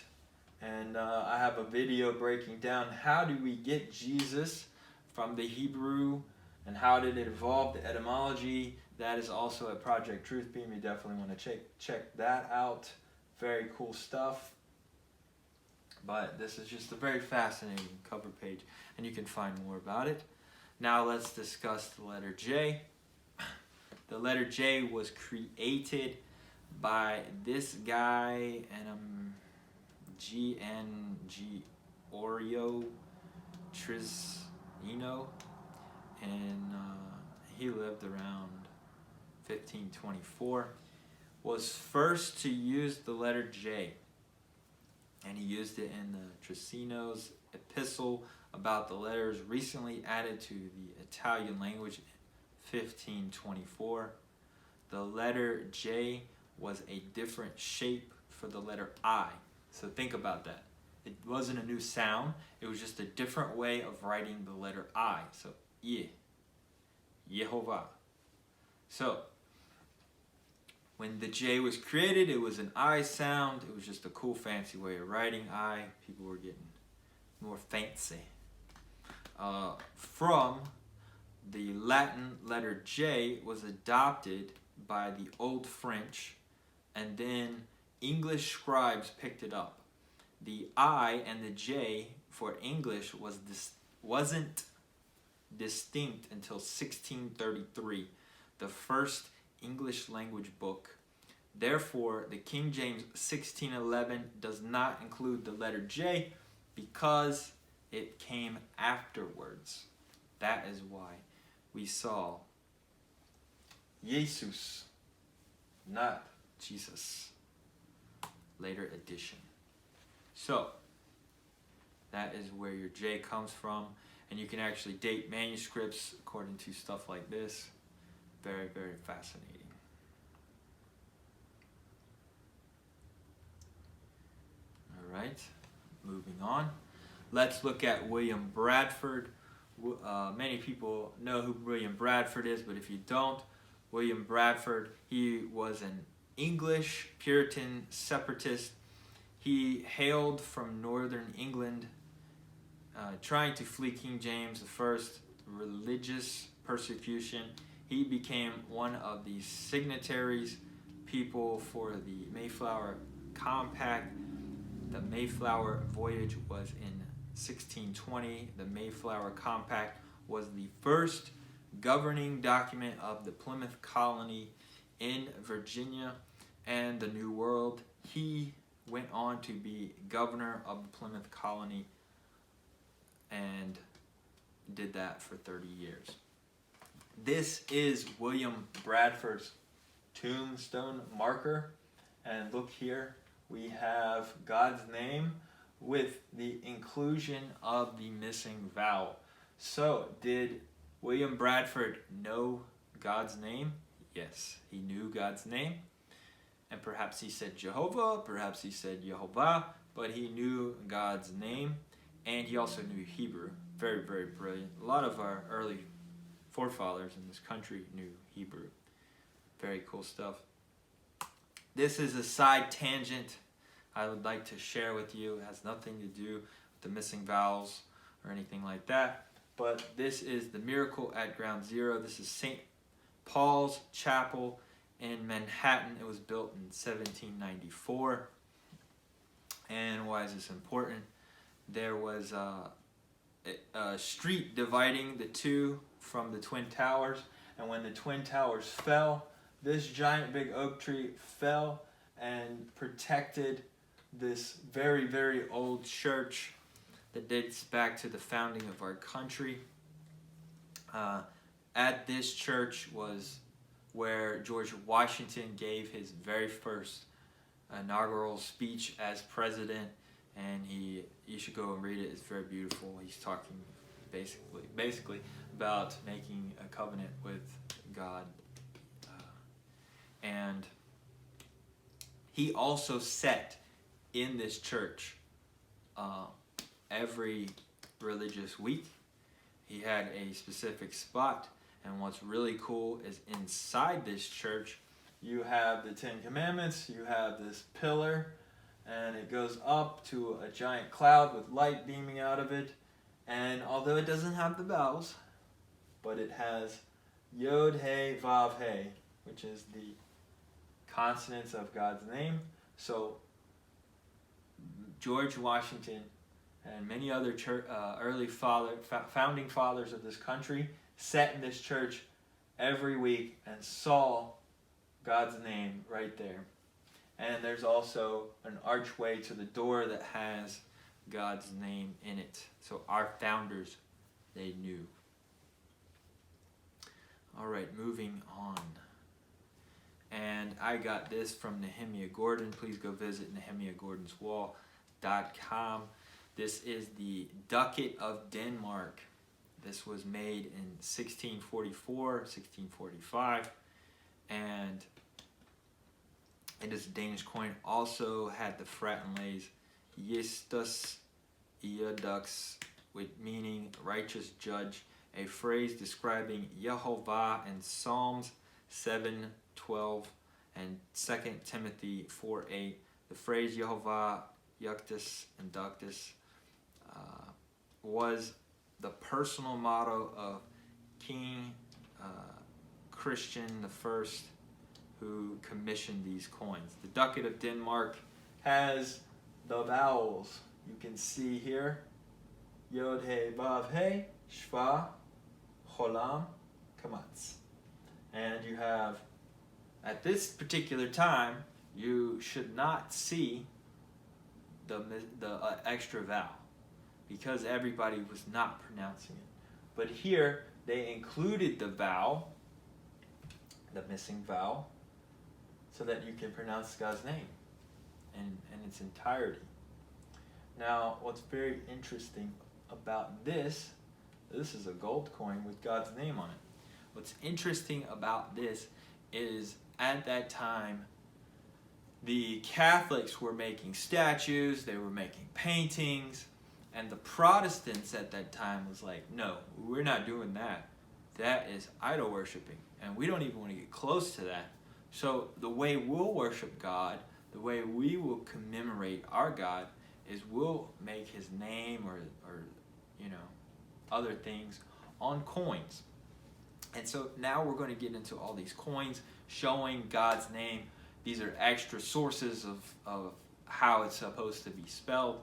And I have a video breaking down how do we get Jesus from the Hebrew and how did it evolve, the etymology. That is also at Project Truth Beam. You definitely want to check that out. Very cool stuff. But this is just a very fascinating cover page, and you can find more about it. Now let's discuss the letter J. The letter J was created by this guy, and G.N.G. Oreo Trizino, and he lived around 1524, was first to use the letter J. And he used it in the Tricino's epistle about the letters recently added to the Italian language in 1524. The letter J was a different shape for the letter I. So think about that. It wasn't a new sound. It was just a different way of writing the letter I. So, Yehovah. So, when the J was created, it was an I sound. It was just a cool, fancy way of writing I. People were getting more fancy. From the Latin letter J was adopted by the Old French, and then English scribes picked it up. The I and the J for English wasn't distinct until 1633, the first English language book. Therefore, the King James 1611 does not include the letter J because it came afterwards. That is why we saw Jesus, not Jesus. Later addition. So, that is where your J comes from. And you can actually date manuscripts according to stuff like this. Very, very fascinating. All right, moving on. Let's look at William Bradford. Many people know who William Bradford is, but if you don't, William Bradford, he was an English Puritan separatist. He hailed from northern England, trying to flee King James I religious persecution. He became one of the signatories people for the Mayflower Compact. The Mayflower voyage was in 1620. The Mayflower Compact was the first governing document of the Plymouth colony in Virginia and the New World. He went on to be governor of the Plymouth colony and did that for 30 years. This is William Bradford's tombstone marker, and look here, we have God's name with the inclusion of the missing vowel. So, did William Bradford know God's name? Yes, he knew God's name. And perhaps he said Jehovah, perhaps he said Yehovah, but he knew God's name, and he also knew Hebrew. Very, very brilliant. A lot of our early forefathers in this country knew Hebrew. Very cool stuff. This is a side tangent I would like to share with you. It has nothing to do with the missing vowels or anything like that. But this is the Miracle at Ground Zero. This is St. Paul's Chapel in Manhattan. It was built in 1794. And why is this important? There was a street dividing the two from the Twin Towers. And when the Twin Towers fell, this giant big oak tree fell and protected this very, very old church that dates back to the founding of our country. At this church was where George Washington gave his very first inaugural speech as president, and you should go and read it. It's very beautiful. He's talking basically about making a covenant with God. And he also set in this church every religious week. He had a specific spot, and what's really cool is inside this church you have the Ten Commandments, you have this pillar, and it goes up to a giant cloud with light beaming out of it. And although it doesn't have the vowels, but it has Yod, He, Vav, He, which is the consonants of God's name. So George Washington and many other early founding fathers of this country sat in this church every week and saw God's name right there. And there's also an archway to the door that has God's name in it. So our founders, they knew. All right, moving on. And I got this from Nehemia Gordon. Please go visit nehemiagordonswall.com. This is the Ducat of Denmark. This was made in 1644, 1645. And it is a Danish coin. Also had the frat inlays Yestus Iadux, with meaning righteous judge, a phrase describing Yehovah in Psalms 7:12 and 2 Timothy 4:8. The phrase Yehovah Yuctus and Ductus was the personal motto of King Christian I, who commissioned these coins. The ducat of Denmark has the vowels. You can see here, Yod He Vav He Shva Cholam Kamatz. And you have, at this particular time, you should not see the extra vowel, because everybody was not pronouncing it. But here, they included the vowel, the missing vowel, so that you can pronounce God's name in its entirety. Now, what's very interesting about this is a gold coin with God's name on it. What's interesting about this is, at that time, the Catholics were making statues, they were making paintings, and the Protestants at that time was like, no, we're not doing that. That is idol worshiping, and we don't even want to get close to that. So the way we'll worship God, the way we will commemorate our God, is we'll make his name or other things on coins. And so now we're going to get into all these coins showing God's name. These are extra sources of how it's supposed to be spelled.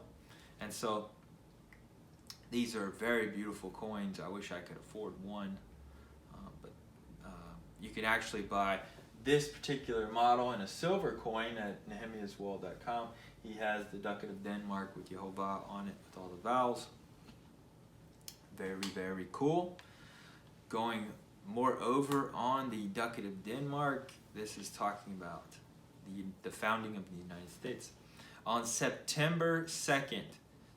And so these are very beautiful coins. I wish I could afford one. But you can actually buy this particular model in a silver coin at nehemiaswall.com. He has the ducat of Denmark with Yehovah on it with all the vowels. Very, very cool. Going more over on the ducat of Denmark, this is talking about the founding of the United States. On September 2nd,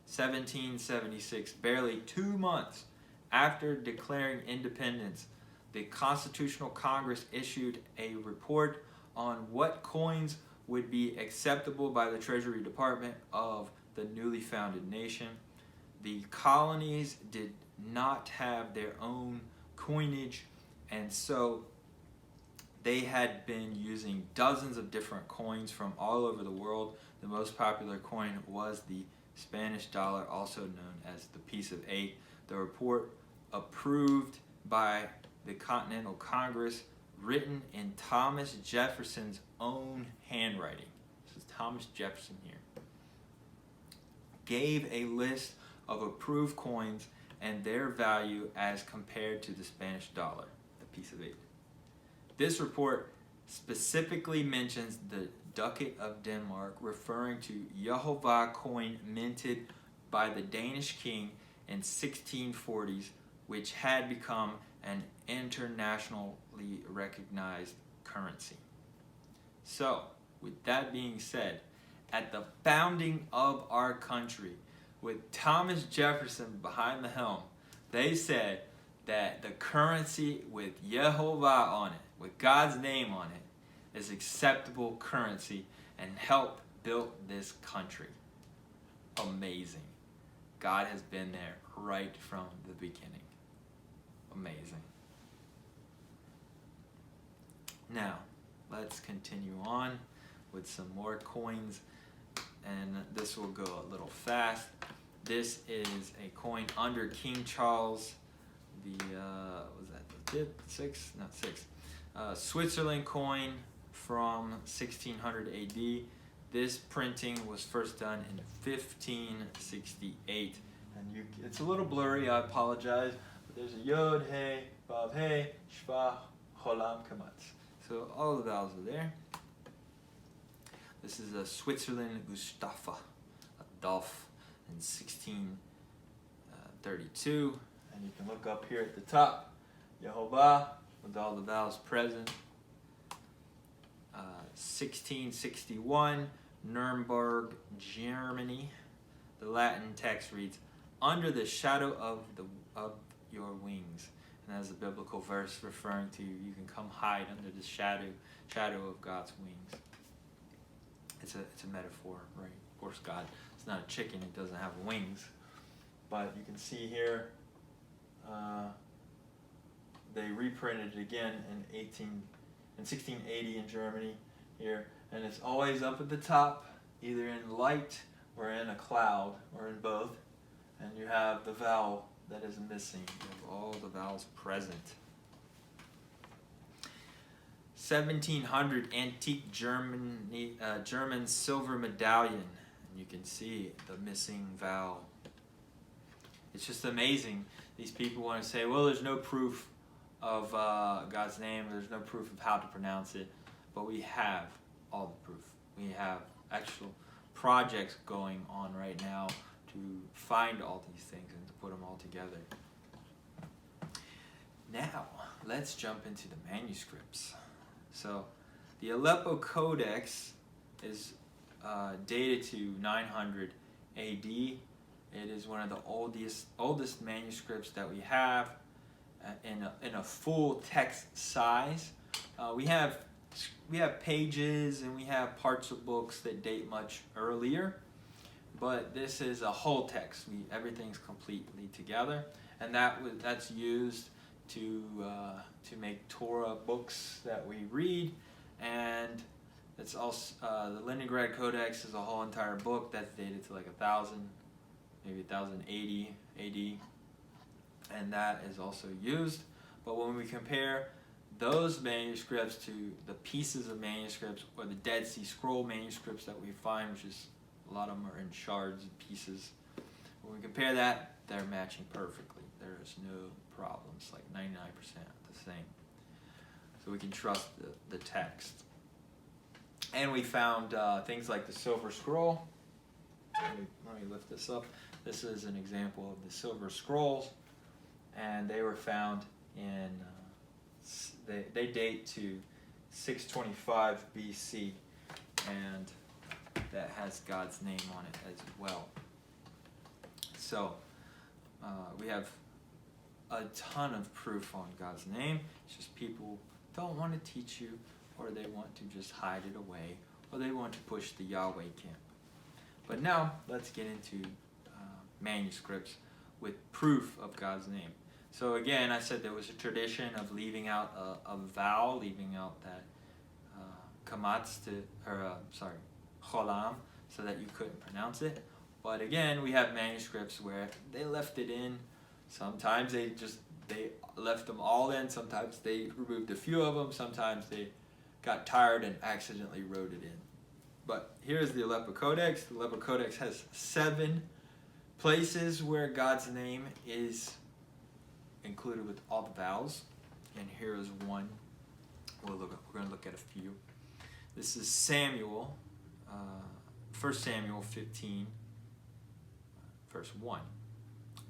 1776, barely 2 months after declaring independence, the Constitutional Congress issued a report on what coins would be acceptable by the Treasury Department of the newly founded nation. The colonies did not have their own coinage, and so they had been using dozens of different coins from all over the world. The most popular coin was the Spanish dollar, also known as the piece of 8. The report, approved by the Continental Congress, written in Thomas Jefferson's own handwriting. This is Thomas Jefferson here. Gave a list of approved coins and their value as compared to the Spanish dollar, the piece of 8. This report specifically mentions the ducat of Denmark, referring to Yehovah coin minted by the Danish king in 1640s, which had become an internationally recognized currency. So, with that being said, at the founding of our country, with Thomas Jefferson behind the helm, they said that the currency with Yehovah on it, with God's name on it, is acceptable currency and helped build this country. Amazing. God has been there right from the beginning. Amazing. Now, let's continue on with some more coins, and this will go a little fast. This is a coin under King Charles, was that the fifth, sixth? No, sixth. Switzerland coin from 1600 AD. This printing was first done in 1568, and it's a little blurry. I apologize. But there's a Yod, He, Vav, He, Shva, Cholam, Kamatz. So all the vowels are there. This is a Switzerland Gustafa Adolf in 1632. And you can look up here at the top, Yehovah, with all the vowels present. 1661, Nuremberg, Germany. The Latin text reads, "Under the shadow of your wings." And that's a biblical verse referring to you can come hide under the shadow of God's wings. It's a metaphor, right? Of course, God is It's not a chicken, it doesn't have wings. But you can see here, they reprinted it again in 1680 in Germany here, and it's always up at the top, either in light or in a cloud, or in both. And you have the vowel that is missing. You have all the vowels present. 1700 antique German silver medallion. And you can see the missing vowel. It's just amazing. These people want to say, well, there's no proof of God's name. There's no proof of how to pronounce it. But we have all the proof. We have actual projects going on right now to find all these things and to put them all together. Now, let's jump into the manuscripts. So, the Aleppo Codex is dated to 900 AD. It is one of the oldest manuscripts that we have in a full text size. We have pages and we have parts of books that date much earlier, but this is a whole text. Everything's completely together, and that's used to make Torah books that we read. And it's also the Leningrad Codex is a whole entire book that's dated to like 1000, maybe 1080 AD, and that is also used. But when we compare those manuscripts to the pieces of manuscripts or the Dead Sea Scroll manuscripts that we find, which is a lot of them are in shards and pieces, when we compare that, they're matching perfectly. There is no problems, like 99% the same. So we can trust the text. And we found things like the Silver Scroll. Let me lift this up. This is an example of the Silver Scrolls, and they were found in, they date to 625 BC, and that has God's name on it as well. So we have a ton of proof on God's name. It's just people don't want to teach you, or they want to just hide it away, or they want to push the Yahweh camp. But now let's get into manuscripts with proof of God's name. So again, I said there was a tradition of leaving out a vowel, leaving out that cholam, so that you couldn't pronounce it. But again, we have manuscripts where they left it in. Sometimes they left them all in. Sometimes they removed a few of them. Sometimes they got tired and accidentally wrote it in. But here's the Aleppo Codex. The Aleppo Codex has 7 places where God's name is included with all the vowels. And here is one. We're going to look at a few. This is Samuel, 1 Samuel 15, verse 1.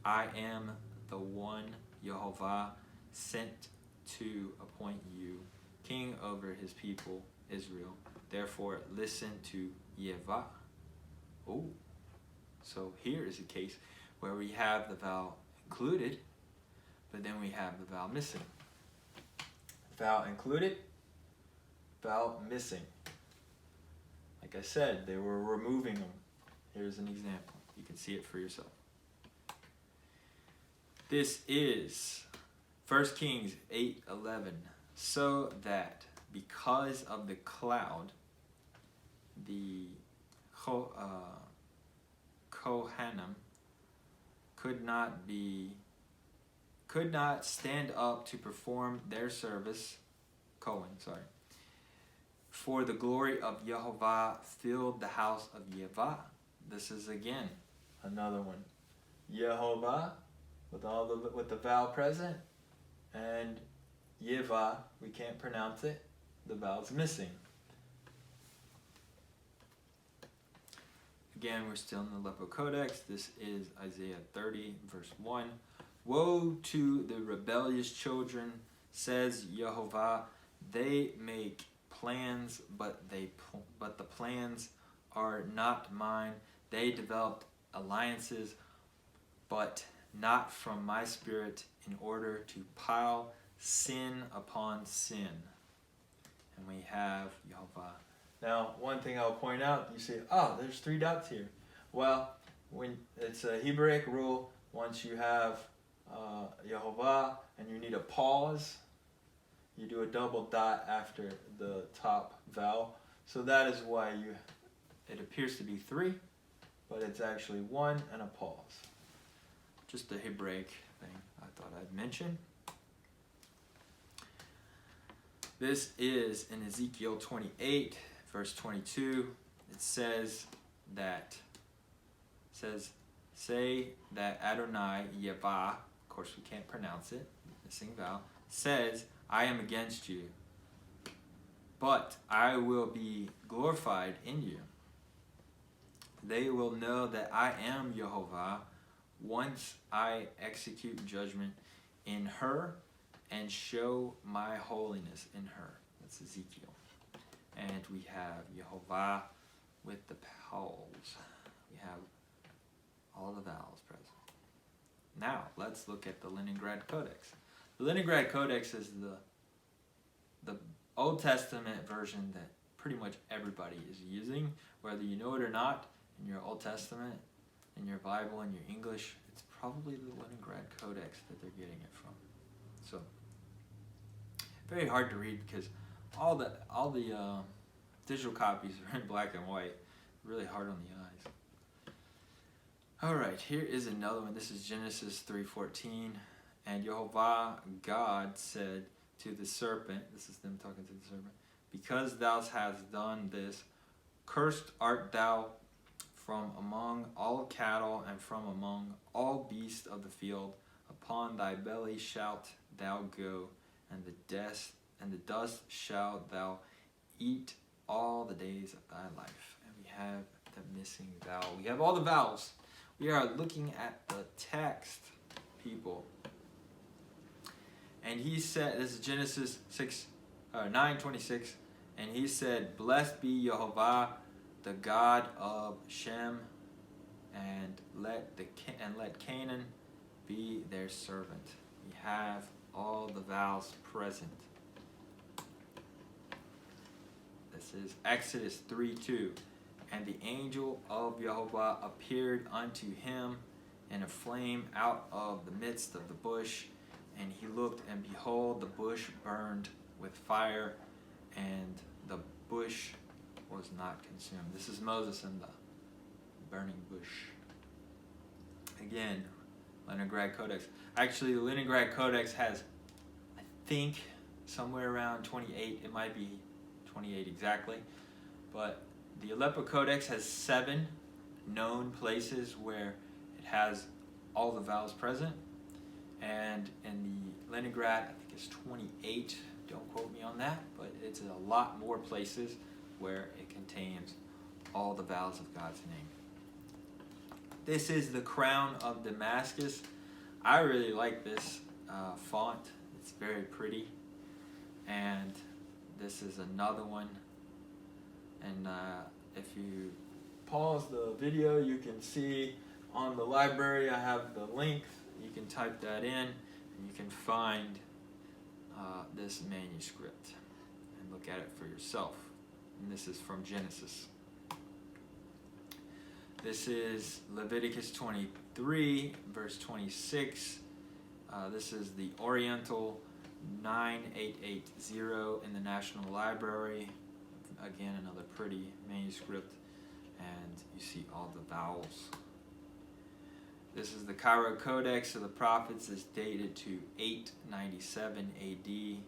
I am the one Yehovah sent to appoint you king over his people Israel. Therefore, listen to Yehovah. Oh, so here is a case where we have the vowel included, but then we have the vowel missing. Vowel included, vowel missing. Like I said, they were removing them. Here's an example. You can see it for yourself. This is 1 Kings 8:11. So that because of the cloud, the Kohanim could not stand up to perform their service. For the glory of Yehovah filled the house of Yehovah. This is again another one. Yehovah with the vowel present, and Yehovah, we can't pronounce it. The vowel's missing. Again, we're still in the Aleppo Codex. This is Isaiah 30, verse 1. Woe to the rebellious children, says Yehovah. They make plans, but the plans are not mine. They developed alliances, but not from my spirit, in order to pile sin upon sin. And we have Yehovah. Now, one thing I'll point out, you say, there's 3 dots here. Well, when it's a Hebraic rule, once you have Yehovah and you need a pause, you do a double dot after the top vowel. So that is why it appears to be 3, but it's actually 1 and a pause. Just a Hebraic thing I thought I'd mention. This is in Ezekiel 28, verse 22. It says, say that Adonai Yehovah, of course we can't pronounce it, missing vowel, says, I am against you, but I will be glorified in you. They will know that I am Yehovah once I execute judgment in her and show my holiness in her. That's Ezekiel. And we have Yehovah with the vowels. We have all the vowels present. Now, let's look at the Leningrad Codex. The Leningrad Codex is the Old Testament version that pretty much everybody is using, whether you know it or not. In your Old Testament, in your Bible, in your English, it's probably the Leningrad Codex that they're getting it from. So, very hard to read because all the digital copies are in black and white. Really hard on the eyes. All right, here is another one. This is Genesis 3:14. And Yehovah God said to the serpent, this is them talking to the serpent, because thou hast done this, cursed art thou from among all cattle and from among all beasts of the field. Upon thy belly shalt thou go, and the dust shalt thou eat all the days of thy life. And we have the missing vowel. We have all the vowels. We are looking at the text, people. And he said, this is Genesis 9:26, and he said, blessed be Yehovah, the God of Shem, and let Canaan be their servant. We have all the vowels present. This is Exodus 3:2. And the angel of Yehovah appeared unto him in a flame out of the midst of the bush. And he looked, and behold, the bush burned with fire, and the bush was not consumed. This is Moses in the burning bush. Again, Leningrad Codex. Actually, the Leningrad Codex has, I think, somewhere around 28. It might be 28 exactly. But the Aleppo Codex has 7 known places where it has all the vowels present. And in the Leningrad, I think it's 28. Don't quote me on that. But it's a lot more places where it contains all the vowels of God's name. This is the Crown of Damascus. I really like this font. It's very pretty. And this is another one. And if you pause the video, you can see on the library I have the link. You can type that in and you can find this manuscript and look at it for yourself. And this is from Genesis. This is Leviticus 23, verse 26. This is the Oriental 9880 in the National Library. Again, another pretty manuscript. And you see all the vowels. This is the Cairo Codex of the Prophets. It's dated to 897 AD.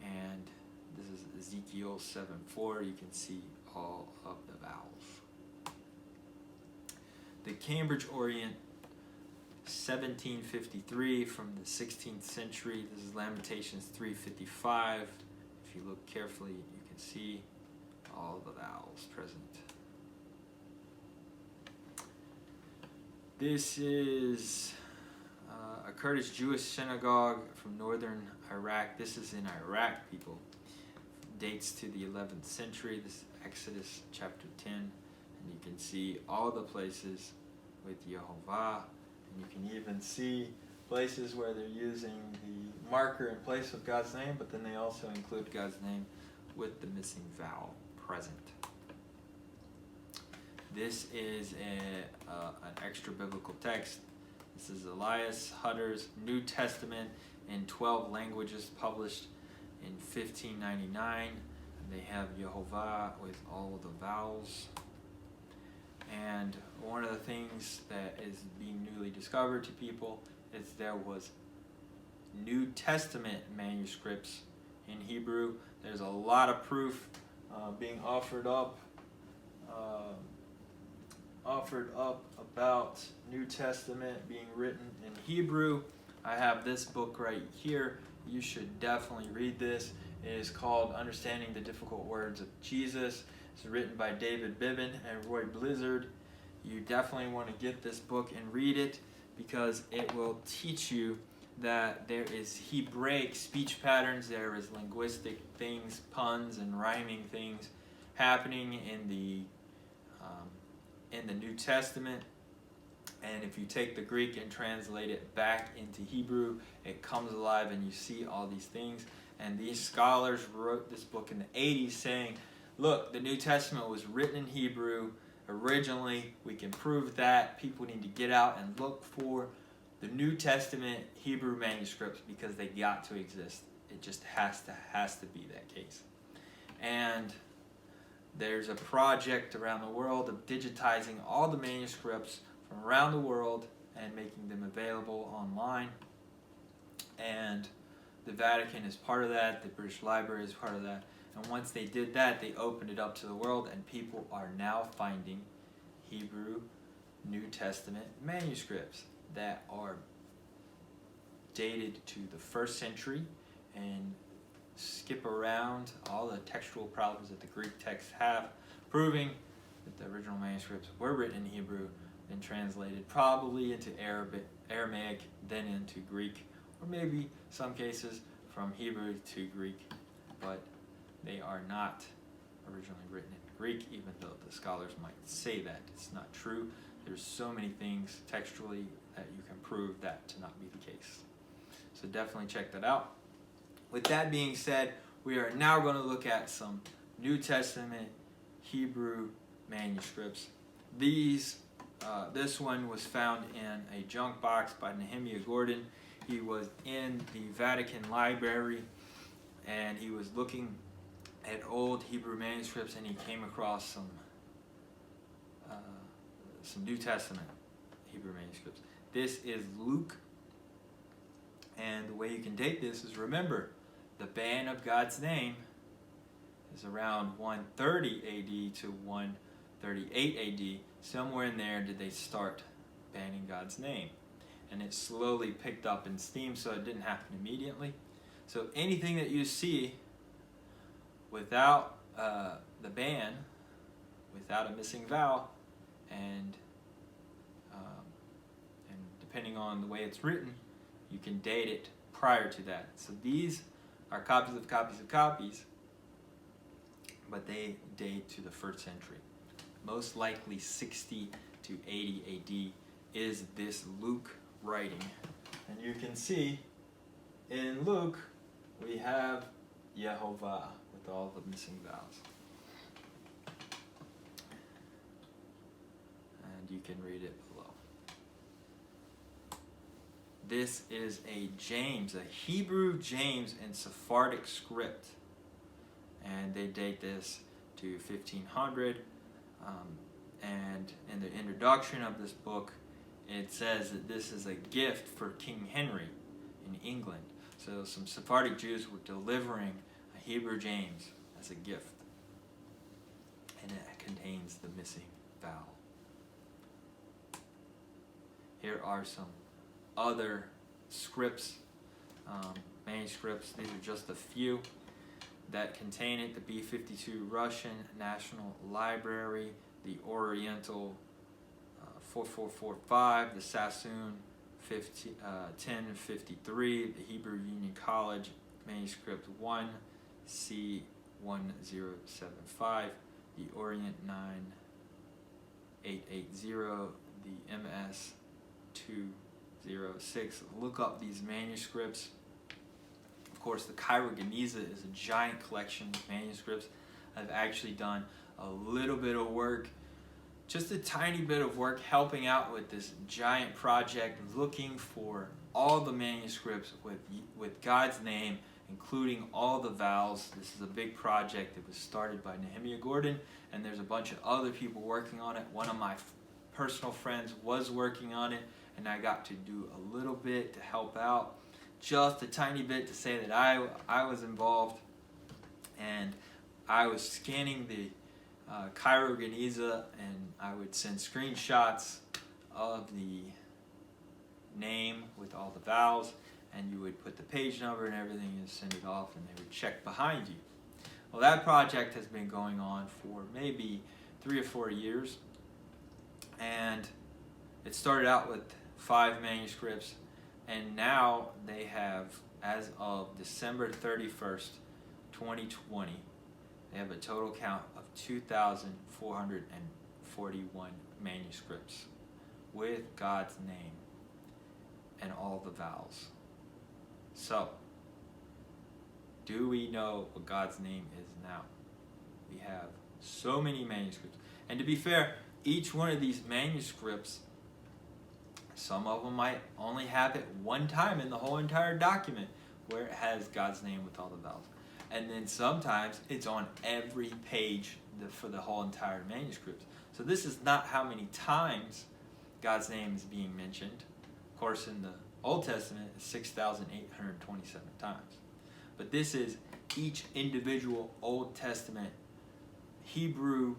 And this is Ezekiel 7:4. You can see all of the vowels. The Cambridge Orient 1753 from the 16th century. This is Lamentations 3:55. If you look carefully, you can see all the vowels present. This is a Kurdish Jewish synagogue from northern Iraq. This is in Iraq, people. Dates to the 11th century. This is Exodus chapter 10. And you can see all the places with Yehovah. And you can even see places where they're using the marker in place of God's name, but then they also include God's name with the missing vowel present. This is an extra biblical text. This is Elias Hutter's New Testament in 12 languages, published in 1599. They have Yehovah with all the vowels. And one of the things that is being newly discovered to people is there was New Testament manuscripts in Hebrew. There's a lot of proof being offered up about New Testament being written in Hebrew. I have this book right here. You should definitely read this. It is called Understanding the Difficult Words of Jesus. It's written by David Bibbin and Roy Blizzard. You definitely want to get this book and read it, because it will teach you that there is Hebraic speech patterns, there is linguistic things, puns and rhyming things happening in the New Testament. And if you take the Greek and translate it back into Hebrew, it comes alive and you see all these things. And these scholars wrote this book in the 80s saying, look, the New Testament was written in Hebrew originally. We can prove that. People need to get out and look for the New Testament Hebrew manuscripts, because they got to exist. It just has to be that case. And there's a project around the world of digitizing all the manuscripts from around the world and making them available online. And the Vatican is part of that. The British Library is part of that. And once they did that, they opened it up to the world, and people are now finding Hebrew New Testament manuscripts that are dated to the 1st century and skip around all the textual problems that the Greek texts have, proving that the original manuscripts were written in Hebrew and translated probably into Aramaic, then into Greek, or maybe some cases from Hebrew to Greek, but they are not originally written in Greek, even though the scholars might say that. It's not true. There's so many things textually that you can prove that to not be the case. So definitely check that out. With that being said, we are now going to look at some New Testament Hebrew manuscripts. This one was found in a junk box by Nehemia Gordon. He was in the Vatican Library, and he was looking at old Hebrew manuscripts, and he came across some New Testament Hebrew manuscripts. This is Luke, and the way you can date this is, remember, the ban of God's name is around 130 AD to 138 AD. Somewhere in there did they start banning God's name. And it slowly picked up in steam, so it didn't happen immediately. So anything that you see without the ban, without a missing vowel, and depending on the way it's written, you can date it prior to that. So these are copies of copies of copies, but they date to the 1st century. Most likely 60 to 80 AD is this Luke writing. And you can see in Luke we have Yehovah with all the missing vowels. And you can read it below. This is a James, a Hebrew James in Sephardic script. And they date this to 1500. And in the introduction of this book, it says that this is a gift for King Henry in England. So some Sephardic Jews were delivering a Hebrew James as a gift. And it contains the missing vowel. Here are some other scripts, manuscripts. These are just a few that contain it. The B-52 Russian National Library, the Oriental 4445, the Sassoon 1053, the Hebrew Union College Manuscript 1, C1075, the Orient 9880, the MS 206. Look up these manuscripts. Of course, the Cairo Geniza is a giant collection of manuscripts. I've actually done a little bit of work just a tiny bit of work helping out with this giant project, looking for all the manuscripts with God's name, including all the vowels. This is a big project. It was started by Nehemia Gordon, and there's a bunch of other people working on it. One of my personal friends was working on it, and I got to do a little bit to help out, just a tiny bit to say that I was involved, and I was scanning the Cairo Geniza, and I would send screenshots of the name with all the vowels, and you would put the page number and everything and send it off, and they would check behind you. Well, that project has been going on for maybe 3 or 4 years, and it started out with 5 manuscripts, and now they have, as of December 31st, 2020, they have a total count of 2,441 manuscripts with God's name and all the vowels. So, do we know what God's name is now? We have so many manuscripts. And to be fair, each one of these manuscripts, some of them might only have it one time in the whole entire document where it has God's name with all the vowels. And then sometimes it's on every page for the whole entire manuscript. So this is not how many times God's name is being mentioned. Of course, in the Old Testament, it's 6,827 times. But this is each individual Old Testament Hebrew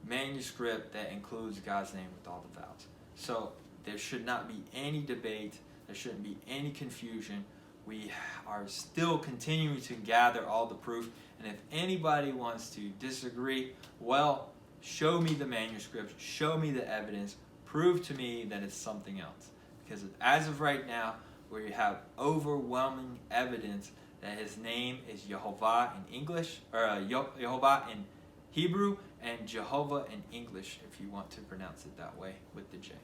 manuscript that includes God's name with all the vowels. So there should not be any debate. There shouldn't be any confusion. We are still continuing to gather all the proof. And if anybody wants to disagree, well, show me the manuscript, show me the evidence, prove to me that it's something else. Because as of right now, we have overwhelming evidence that his name is Yehovah in English, or Yehovah in Hebrew, and Jehovah in English, if you want to pronounce it that way, with the J.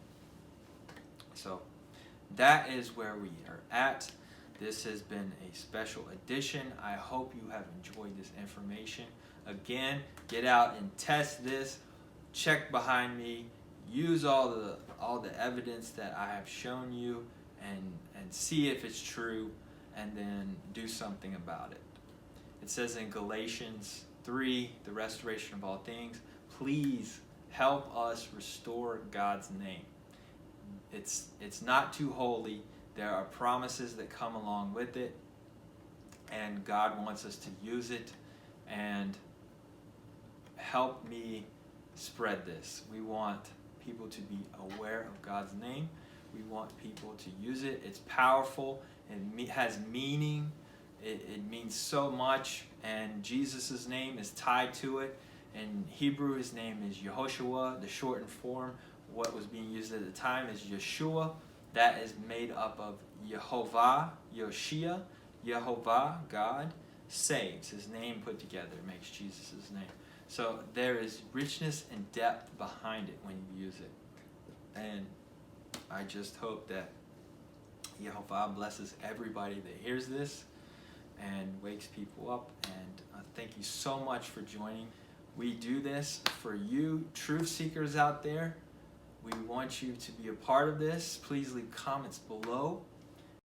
So that is where we are at. This has been a special edition. I hope you have enjoyed this information. Again, get out and test this. Check behind me. Use all the evidence that I have shown you, and see if it's true, and then do something about it. It says in Galatians 3, the restoration of all things, please help us restore God's name. It's not too holy. There are promises that come along with it, and God wants us to use it, and help me spread this. We want people to be aware of God's name. We want people to use it. It's powerful. It has meaning. It means so much, and Jesus' name is tied to it. In Hebrew, his name is Yehoshua. The shortened form, what was being used at the time, is Yeshua. That is made up of Yehovah, Yoshia, Yehovah, God, saves. His name put together makes Jesus' name. So there is richness and depth behind it when you use it. And I just hope that Yehovah blesses everybody that hears this and wakes people up. And thank you so much for joining. We do this for you, truth seekers out there. We want you to be a part of this. Please leave comments below.